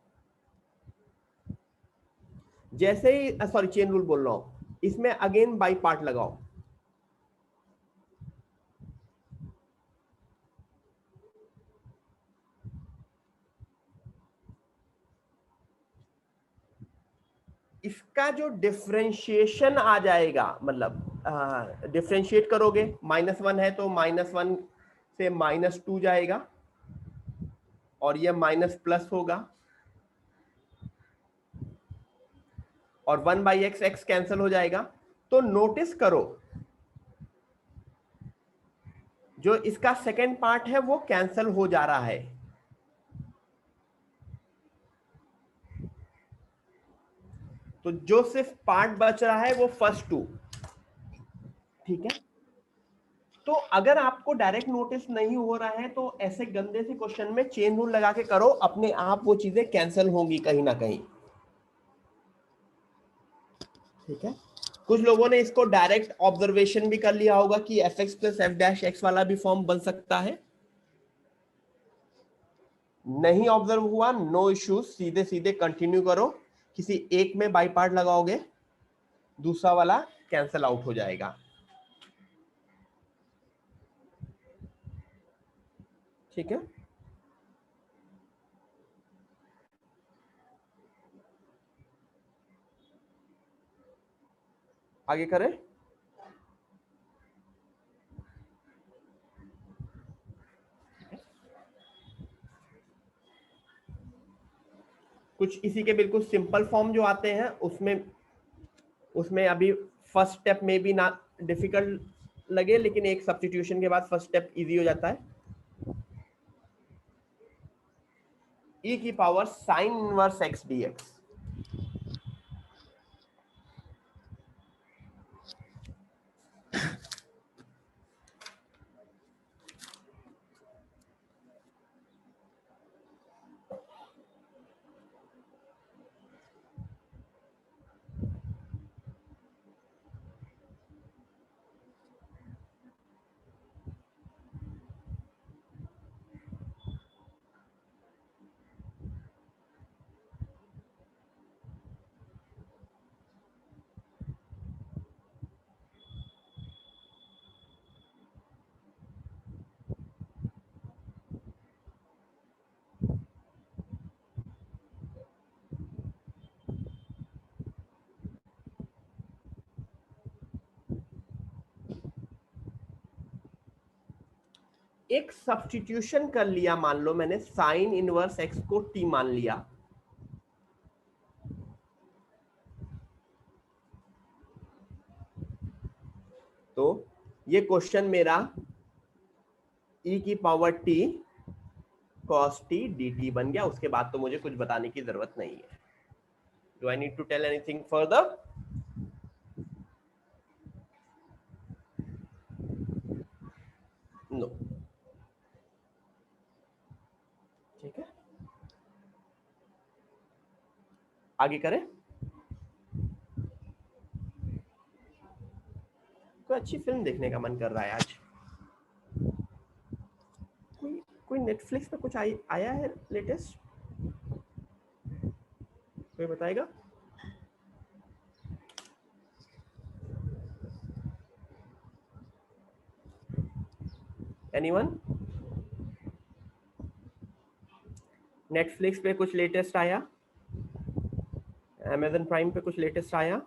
जैसे ही सॉरी चेन रूल बोल रहा हूं, इसमें अगेन बाई पार्ट लगाओ। इसका जो डिफरेंशिएशन आ जाएगा, मतलब डिफरेंशिएट करोगे, -1 है तो -1 से -2 जाएगा और ये माइनस प्लस होगा और 1/x x कैंसिल हो जाएगा। तो नोटिस करो जो इसका सेकेंड पार्ट है वो कैंसिल हो जा रहा है। तो जो सिर्फ पार्ट बच रहा है वो फर्स्ट टू। ठीक है, तो अगर आपको डायरेक्ट नोटिस नहीं हो रहा है तो ऐसे गंदे से क्वेश्चन में चेन रूल लगा के करो, अपने आप वो चीजें कैंसिल होंगी कहीं ना कहीं। ठीक है, कुछ लोगों ने इसको डायरेक्ट ऑब्जर्वेशन भी कर लिया होगा कि fx plus F dash x वाला भी फॉर्म बन सकता है। नहीं ऑब्जर्व हुआ, नो इश्यूज, सीधे सीधे कंटिन्यू करो। किसी एक में बाई पार्ट लगाओगे, दूसरा वाला कैंसिल आउट हो जाएगा। ठीक है, आगे करें। कुछ इसी के बिल्कुल सिंपल फॉर्म जो आते हैं उसमें अभी फर्स्ट स्टेप में भी ना डिफिकल्ट लगे, लेकिन एक सब्स्टिट्यूशन के बाद फर्स्ट स्टेप इजी हो जाता है। e की power sine inverse x dx। एक सब्स्टिट्यूशन कर लिया, मान लो मैंने साइन इनवर्स x को t मान लिया, तो ये क्वेश्चन मेरा e की power t cos t dt बन गया। उसके बाद तो मुझे कुछ बताने की जरूरत नहीं है। Do I need to tell anything further? No. ठीक है, आगे करें। कोई अच्छी फिल्म देखने का मन कर रहा है आज। कोई कोई नेटफ्लिक्स पे कुछ आया है लेटेस्ट, कोई बताएगा? एनीवन? नेटफ्लिक्स पे कुछ लेटेस्ट आया, अमेजन प्राइम पे कुछ लेटेस्ट आया?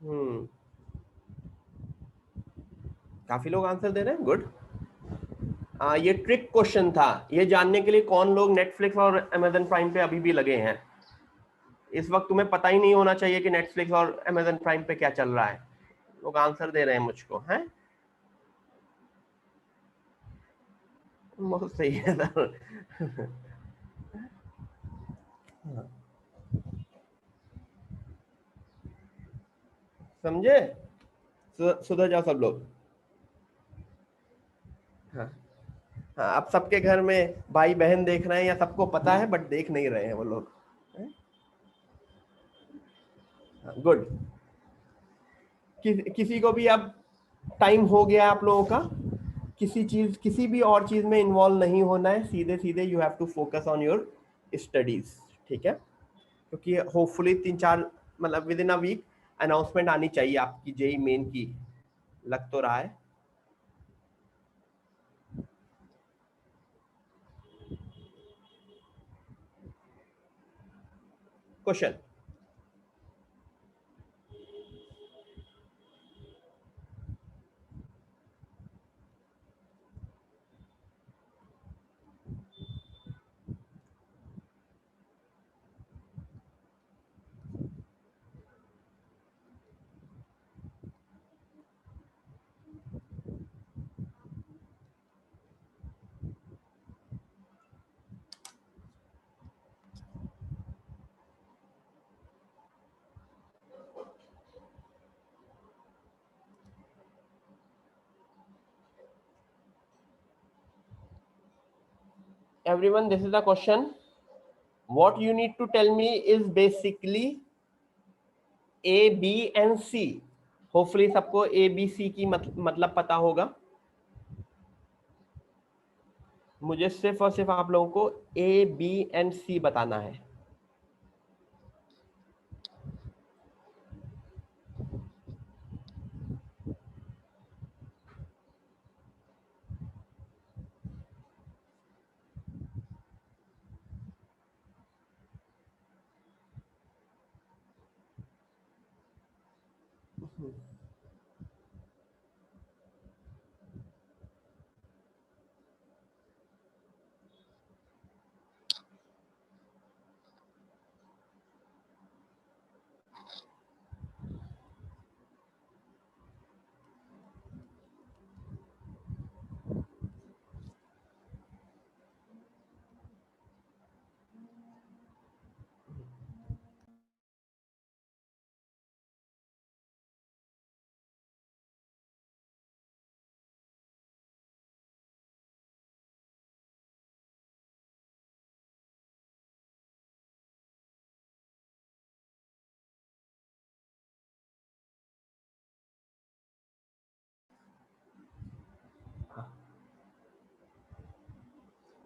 हम्म, काफी लोग आंसर दे रहे हैं, गुड। ये ट्रिक क्वेश्चन था, ये जानने के लिए कौन लोग नेटफ्लिक्स और अमेजन प्राइम पे अभी भी लगे हैं। इस वक्त तुम्हें पता ही नहीं होना चाहिए कि नेटफ्लिक्स और अमेजन प्राइम पे क्या चल रहा है। लोग आंसर दे रहे हैं मुझको, हैं? बहुत सही है सर। समझे? सुधर जाओ सब लोग। हाँ हाँ, अब सबके घर में भाई बहन देख रहे हैं या सबको पता है बट देख नहीं रहे हैं वो लोग। गुड। किसी को भी अब टाइम हो गया आप लोगों का, किसी भी और चीज में इन्वॉल्व नहीं होना है, सीधे सीधे you have to focus on your studies. ठीक है, क्योंकि होपफुली 3-4 मतलब within a week announcement आनी चाहिए आपकी जेई मेन की, लग तो रहा है। Question? Everyone, this is the question. What you need to tell me is basically A, B and C. Hopefully सबको ए बी सी की मतलब पता होगा। मुझे सिर्फ और सिर्फ आप लोगों को ए बी एंड सी बताना है।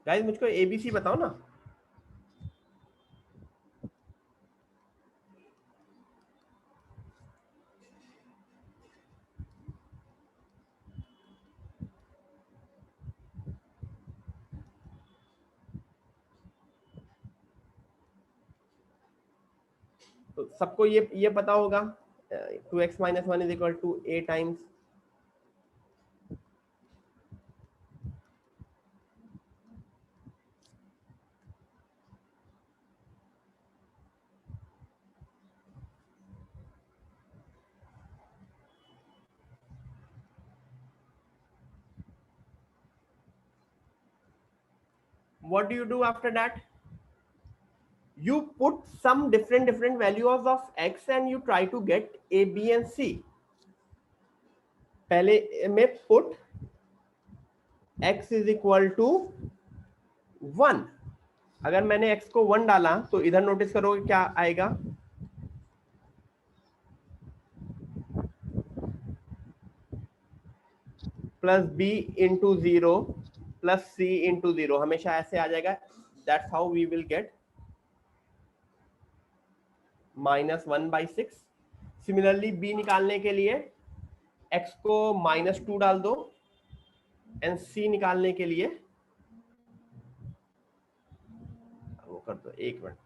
गाइस मुझको ए बी सी बताओ ना। तो सबको ये पता होगा 2x - 1 = a times. What do you do after that? You put some different values of x and you try to get a, b and c. पहले में put x is equal to 1. अगर मैंने x को 1 डाला तो इधर notice करोगे क्या आएगा, plus b into 0 plus c into 0, हमेशा ऐसे आ जाएगा. That's how we will get -1/6. Similarly b निकालने के लिए x को -2 डाल दो एंड c निकालने के लिए वो कर दो, 1 मिनट.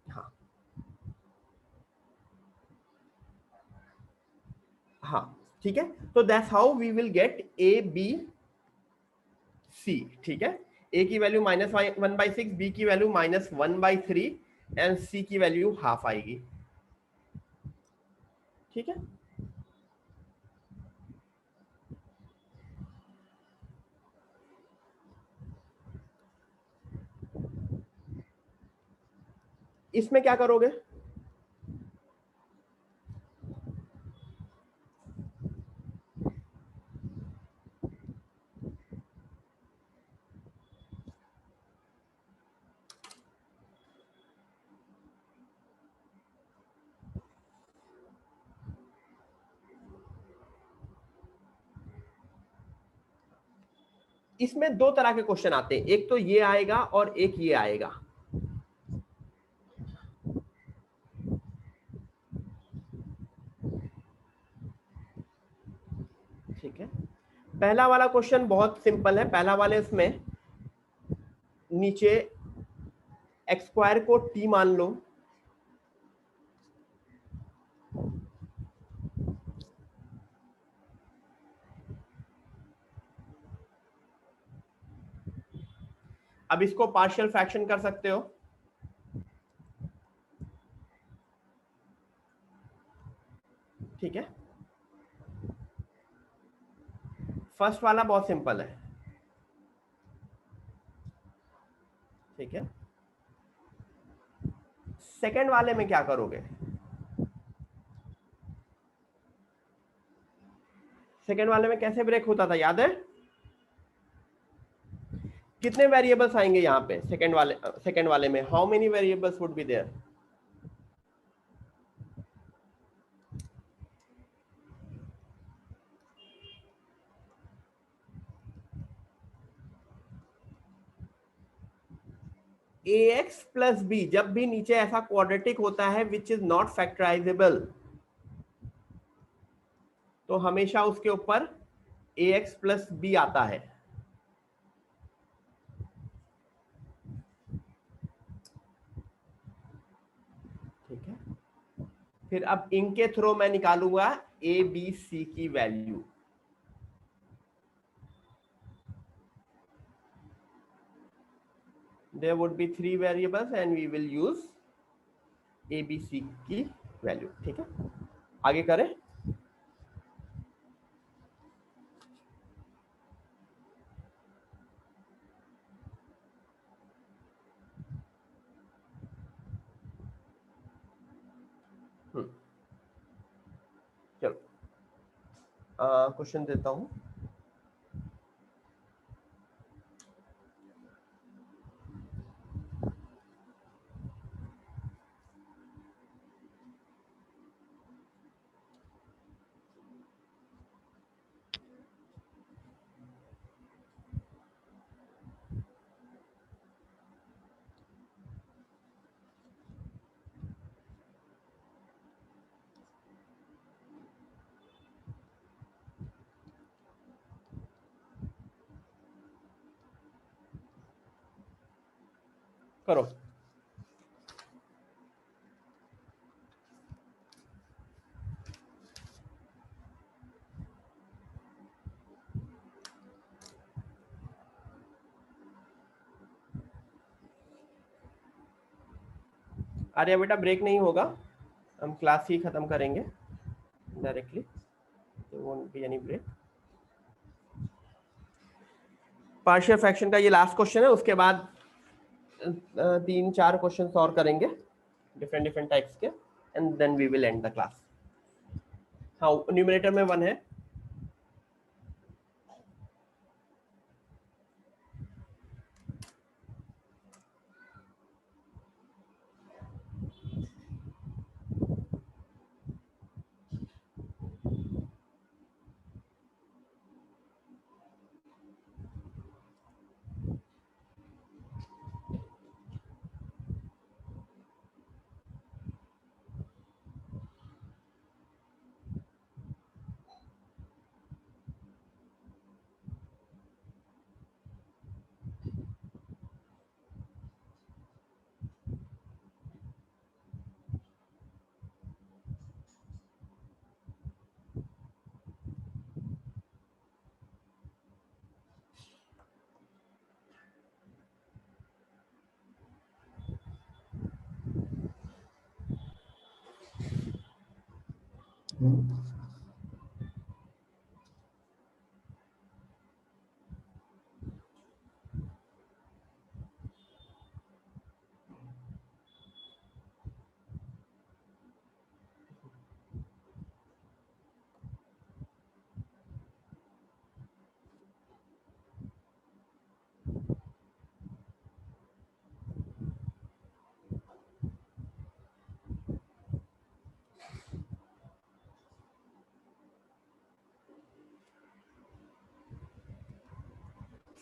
हाँ हाँ ठीक है. तो that's how we will get a b c. ठीक है, a की वैल्यू -1/6, b की वैल्यू -1/3 एंड c की वैल्यू हाफ आएगी. ठीक है, इसमें क्या करोगे, इसमें दो तरह के क्वेश्चन आते हैं, एक तो ये आएगा और एक ये आएगा. ठीक है, पहला वाला क्वेश्चन बहुत सिंपल है. पहला वाले इसमें नीचे x² को t मान लो, अब इसको पार्शियल फ्रैक्शन कर सकते हो. ठीक है, फर्स्ट वाला बहुत सिंपल है. ठीक है, सेकंड वाले में क्या करोगे, सेकंड वाले में कैसे ब्रेक होता था याद है, कितने वेरिएबल्स आएंगे यहाँ पे सेकंड वाले में, how many variables would be there, ax plus b. जब भी नीचे ऐसा क्वाड्रेटिक होता है विच इज नॉट फैक्टराइजेबल, तो हमेशा उसके ऊपर ax प्लस b आता है. ठीक है, फिर अब इनके थ्रू मैं निकालूंगा a b c की value. There would be 3 variables and we will use a b c की वैल्यू. ठीक है, आगे करें. चलो क्वेश्चन देता हूं. करो। अरे बेटा ब्रेक नहीं होगा, हम क्लास ही खत्म करेंगे डायरेक्टली, तो won't be any break. Partial fraction का ये लास्ट क्वेश्चन है, उसके बाद 3-4 क्वेश्चन और करेंगे डिफरेंट डिफरेंट टाइप्स के, and then we will end the class. हाँ, न्यूमरेटर में 1 है।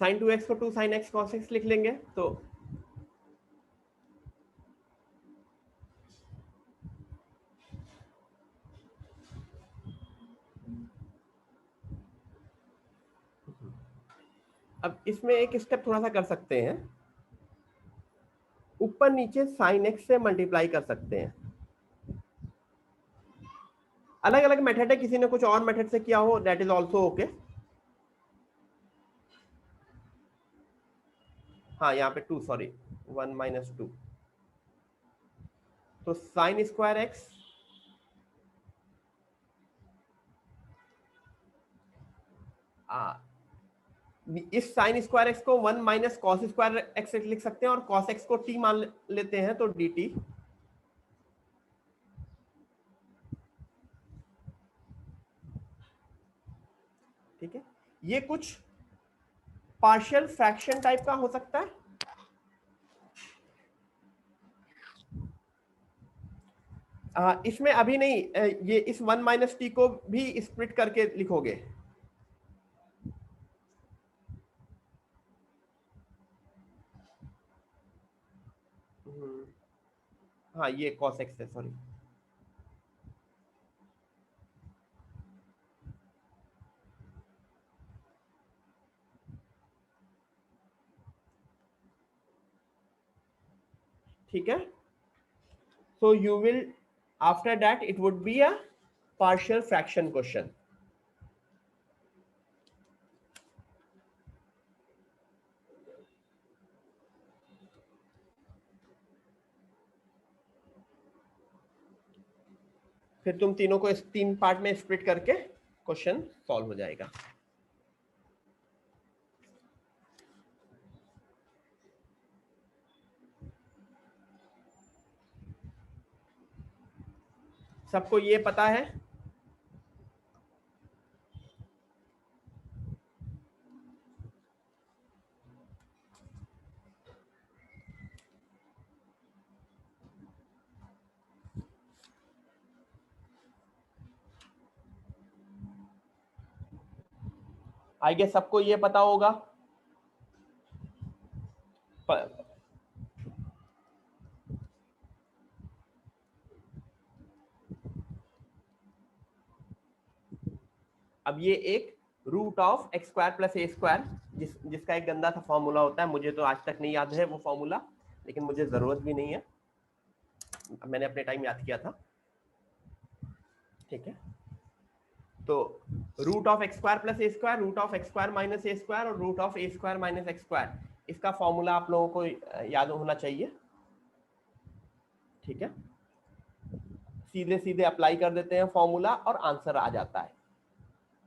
sin 2x को 2 sin x cos x लिख लेंगे। तो अब इसमें एक स्टेप थोड़ा सा कर सकते हैं, ऊपर नीचे sin x से मल्टीप्लाई कर सकते हैं। अलग अलग मेथड है, किसी ने कुछ और मेथड से किया हो, दैट इज ऑल्सो ओके। हाँ, यहाँ पे 2, सॉरी 1 माइनस 2, तो साइन स्क्वायर एक्स इस साइन स्क्वायर एक्स को 1 माइनस कॉस स्क्वायर एक्स लिख सकते हैं, और कॉस एक्स को t मान लेते हैं, तो dt। ठीक है, ये कुछ पार्शियल फ्रैक्शन टाइप का हो सकता है। इसमें अभी नहीं, ये इस 1 माइनस टी को भी स्प्लिट करके लिखोगे। हाँ, ये कॉस एक्स है, सॉरी। ठीक है, so you will, after that it would be a partial fraction question। फिर तुम तीनों को इस 3 पार्ट में स्प्लिट करके क्वेश्चन सॉल्व हो जाएगा। सबको ये पता है? आई गेस सबको ये पता होगा। अब ये एक root of x² plus a² जिसका एक गंदा सा फॉर्मूला होता है, मुझे तो आज तक नहीं याद है वो फॉर्मूला, लेकिन मुझे जरूरत भी नहीं है, मैंने अपने टाइम याद किया था। ठीक है, तो root of x square plus a square, root of x square minus a square और root of a square minus x square, इसका फॉर्मूला आप लोगों को याद होना चाहिए। ठीक है, सीधे सीधे अप्लाई कर देते हैं फॉर्मूला और आंसर आ जाता है।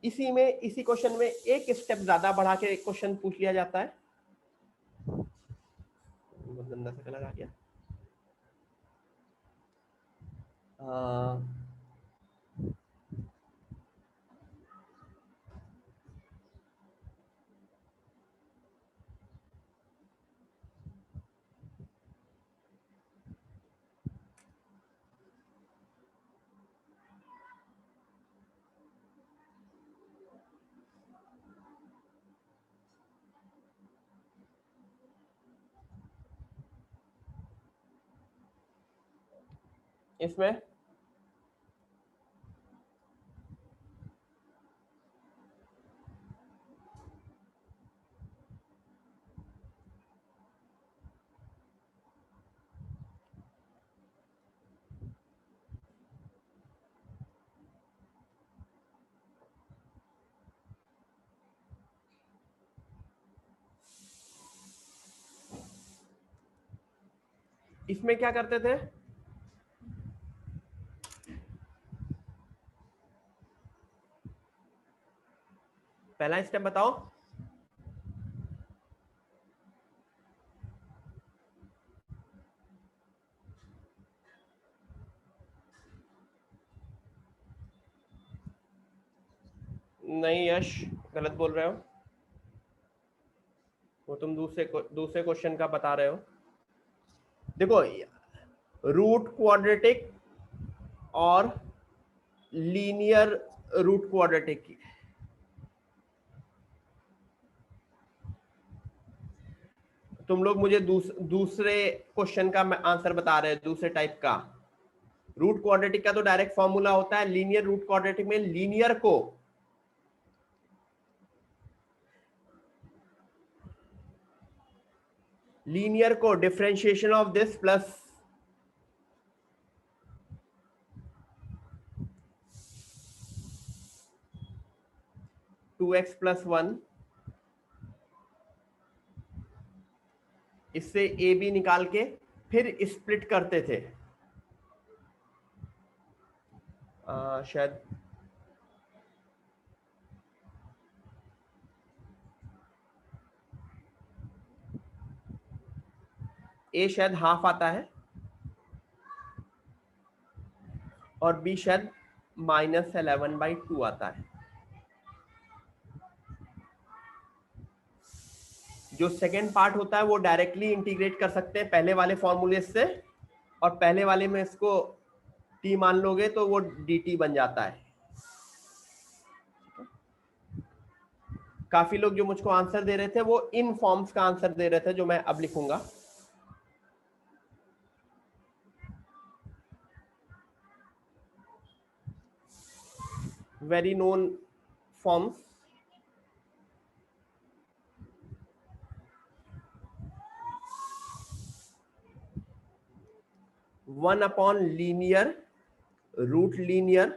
इसी क्वेश्चन में एक स्टेप ज्यादा बढ़ा के एक क्वेश्चन पूछ लिया जाता है। बहुत गंदा सा कलर आ गया। इसमें इसमें क्या करते थे, पहला स्टेप बताओ। नहीं यश, गलत बोल रहे हो, वो तुम दूसरे क्वेश्चन का बता रहे हो। देखो, रूट क्वाड्रेटिक और लीनियर रूट क्वाड्रेटिक की, तुम लोग मुझे दूसरे क्वेश्चन का आंसर बता रहे हो, दूसरे टाइप का। रूट क्वाड्रेटिक का तो डायरेक्ट फॉर्मूला होता है, लीनियर रूट क्वाड्रेटिक में लीनियर को differentiation of this plus two x plus one, इससे ए बी निकाल के फिर स्प्लिट करते थे। शायद ए शायद हाफ आता है और बी शायद -11/2 आता है। जो सेकेंड पार्ट होता है वो डायरेक्टली इंटीग्रेट कर सकते हैं पहले वाले फॉर्मूले से, और पहले वाले में इसको टी मान लोगे तो वो डी टी बन जाता है। काफी लोग जो मुझको आंसर दे रहे थे वो इन फॉर्म्स का आंसर दे रहे थे जो मैं अब लिखूंगा। Very known forms, one upon linear root linear,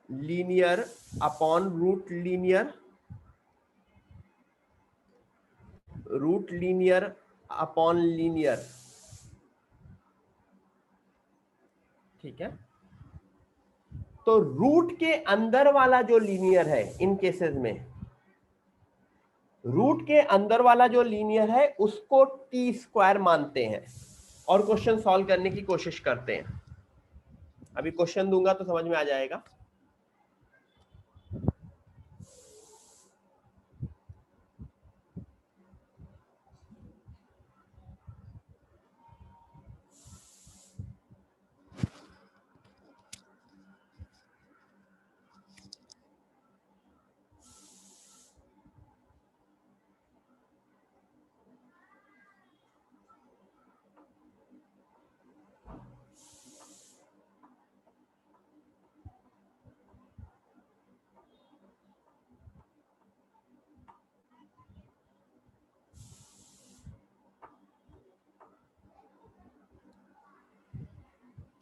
linear upon root linear, root linear upon linear. ठीक है, तो रूट के अंदर वाला जो लीनियर है, इन केसेस में रूट के अंदर वाला जो लीनियर है उसको टी स्क्वायर मानते हैं और क्वेश्चन सॉल्व करने की कोशिश करते हैं। अभी क्वेश्चन दूंगा तो समझ में आ जाएगा।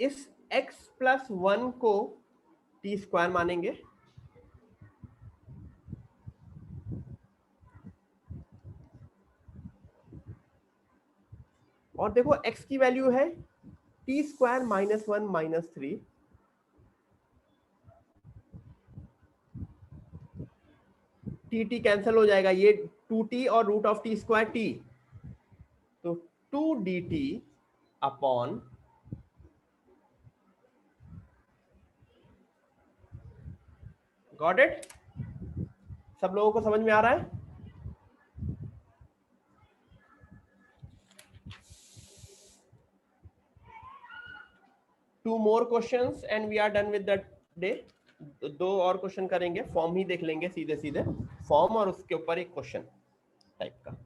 इस x+1 को टी स्क्वायर मानेंगे, और देखो x की वैल्यू है टी स्क्वायर -1 -3, टी कैंसिल हो जाएगा, ये 2t और root of t square t, तो 2dt अपॉन गॉट इट। सब लोगों को समझ में आ रहा है? Two more questions and we are done with the day. दो और क्वेश्चन करेंगे, फॉर्म ही देख लेंगे सीधे सीधे, फॉर्म और उसके ऊपर एक क्वेश्चन टाइप का,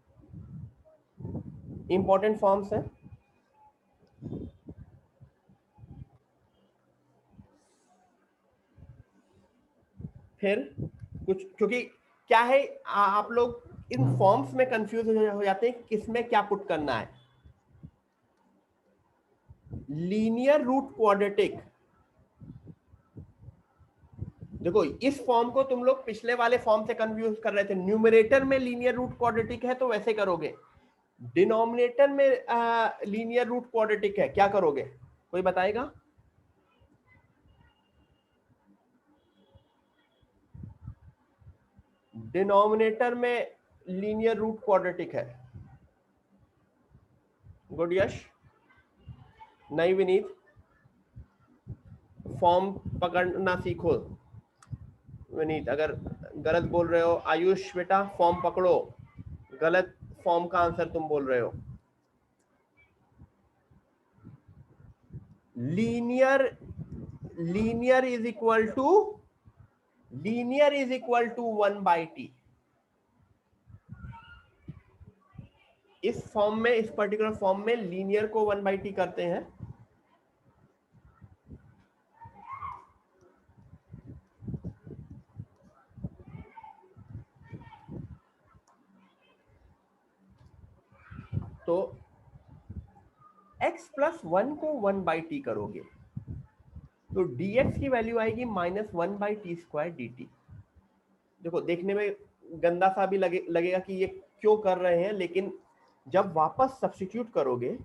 इंपॉर्टेंट फॉर्म्स हैं। फिर कुछ, क्योंकि क्या है, आप लोग इन फॉर्म्स में कंफ्यूज हो जाते हैं किसमें क्या पुट करना है। लीनियर रूट क्वाड्रेटिक, देखो इस फॉर्म को तुम लोग पिछले वाले फॉर्म से कंफ्यूज कर रहे थे, न्यूमरेटर में लीनियर रूट क्वाड्रेटिक है तो वैसे करोगे, डिनोमिनेटर में लीनियर रूट क्वाड्रेटिक है, क्या करोगे, कोई बताएगा? डिनोमिनेटर में लीनियर रूट क्वाड्रेटिक है। गुड यश, नहीं विनीत, फॉर्म पकड़ना सीखो। विनीत अगर गलत बोल रहे हो, आयुष बेटा फॉर्म पकड़ो, गलत फॉर्म का आंसर तुम बोल रहे हो। Linear, linear is equal to, linear is equal to 1/t। इस फॉर्म में, इस पर्टिकुलर फॉर्म में लीनियर को 1/t करते हैं, तो x+1 को 1/t करोगे तो dx की वैल्यू आएगी -1/t² dt। देखो देखने में गंदा सा भी लगेगा कि ये क्यों कर रहे हैं, लेकिन जब वापस सब्स्टिट्यूट करोगे,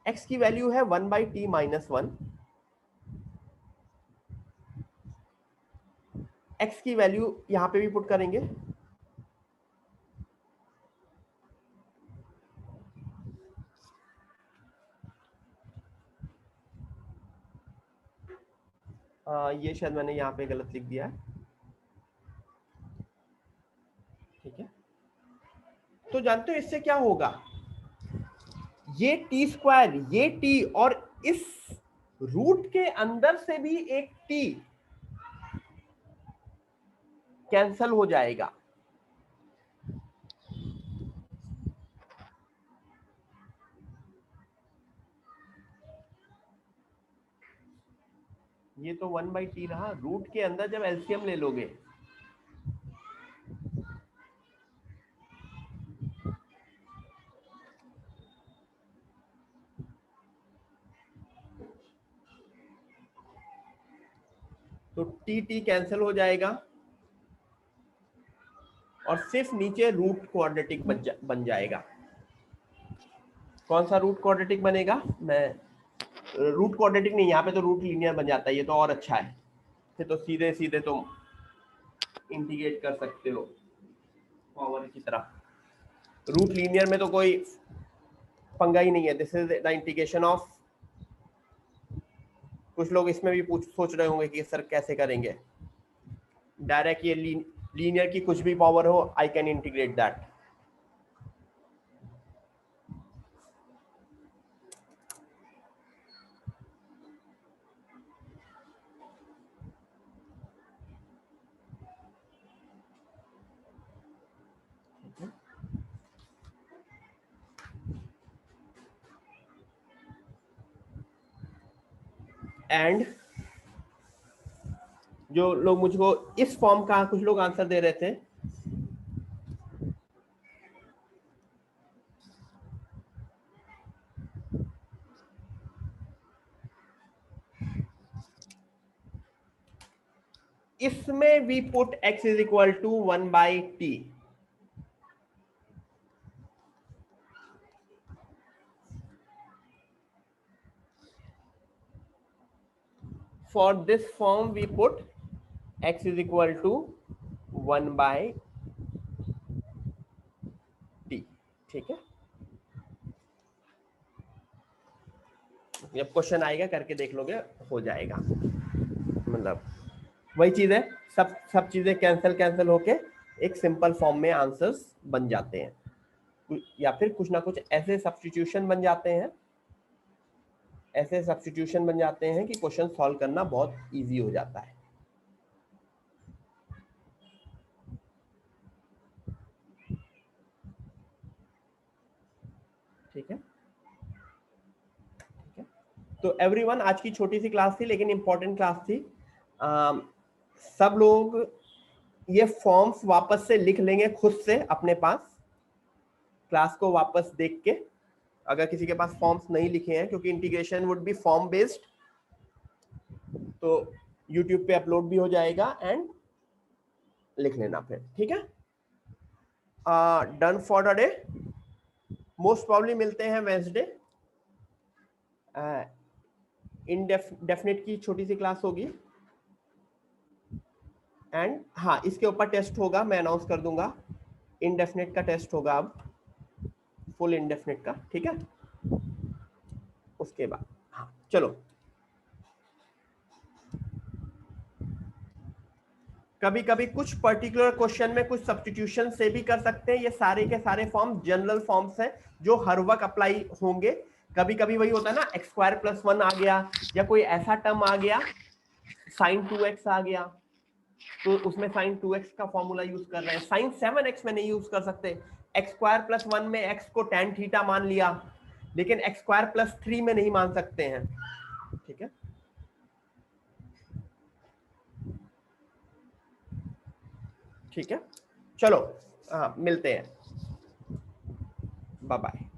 x की वैल्यू है 1/t -1, x की वैल्यू यहां पे भी पुट करेंगे, ये शायद मैंने यहाँ पे गलत लिख दिया है, ठीक है। तो जानते हो इससे क्या होगा, ये टी स्क्वायर, ये टी, और इस रूट के अंदर से भी एक टी कैंसल हो जाएगा। ये तो 1/t रहा, रूट के अंदर जब एलसीएम ले लोगे तो टी कैंसिल हो जाएगा और सिर्फ नीचे रूट क्वाड्रेटिक बन जाएगा। कौन सा रूट क्वाड्रेटिक बनेगा? मैं रूट क्वाड्रेटिक नहीं, यहाँ पे तो रूट लीनियर बन जाता है, ये तो और अच्छा है, फिर तो सीधे सीधे तुम इंटीग्रेट कर सकते हो पावर की तरह। रूट लीनियर में तो कोई पंगा ही नहीं है, this is the integration of. कुछ लोग इसमें भी सोच रहे होंगे कि सर कैसे करेंगे, डायरेक्ट ये लीनियर की कुछ भी पावर हो, I can integrate that. And जो लोग मुझको इस फॉर्म का कुछ लोग आंसर दे रहे थे, इसमें we put x is equal to 1/t। For this form we put x is equal to 1/t। ठीक है, जब क्वेश्चन आएगा करके देख लोगे, हो जाएगा। मतलब वही चीज है, सब चीजें कैंसिल होके एक सिंपल फॉर्म में आंसर्स बन जाते हैं, या फिर कुछ ना कुछ ऐसे सब्स्टिट्यूशन बन जाते हैं, कि क्वेश्चन सॉल्व करना बहुत इजी हो जाता है। ठीक है, तो एवरीवन, आज की छोटी सी क्लास थी लेकिन इंपॉर्टेंट क्लास थी। सब लोग ये फॉर्म्स वापस से लिख लेंगे खुद से अपने पास, क्लास को वापस देख के, अगर किसी के पास फॉर्म्स नहीं लिखे हैं, क्योंकि integration would be form based, तो यूट्यूब पे अपलोड भी हो जाएगा, एंड लिख लेना फिर। ठीक है, done for the day. Most probably मिलते हैं वेंसडे, इनडेफिनिट की छोटी सी क्लास होगी, एंड हाँ, इसके ऊपर टेस्ट होगा, मैं अनाउंस कर दूंगा। इनडेफिनिट का टेस्ट होगा अब, फुल इनडेफिनिट का। ठीक है, उसके बाद हाँ चलो, कभी कभी कुछ पर्टिकुलर क्वेश्चन में कुछ सब्स्टिट्यूशन से भी कर सकते हैं। ये सारे के सारे फॉर्म जनरल फॉर्म्स हैं जो हर वक्त अप्लाई होंगे। कभी कभी वही होता है ना, x² + 1 आ गया, या कोई ऐसा टर्म आ गया, sin 2x आ गया, तो उसमें sin 2x का फॉर्मूला यूज कर रहे हैं। sin 7x में नहीं यूज कर सकते। x² + 1 में x को tan थीटा मान लिया, लेकिन x² + 3 में नहीं मान सकते हैं। ठीक है, ठीक है, चलो मिलते हैं, बाय बाय।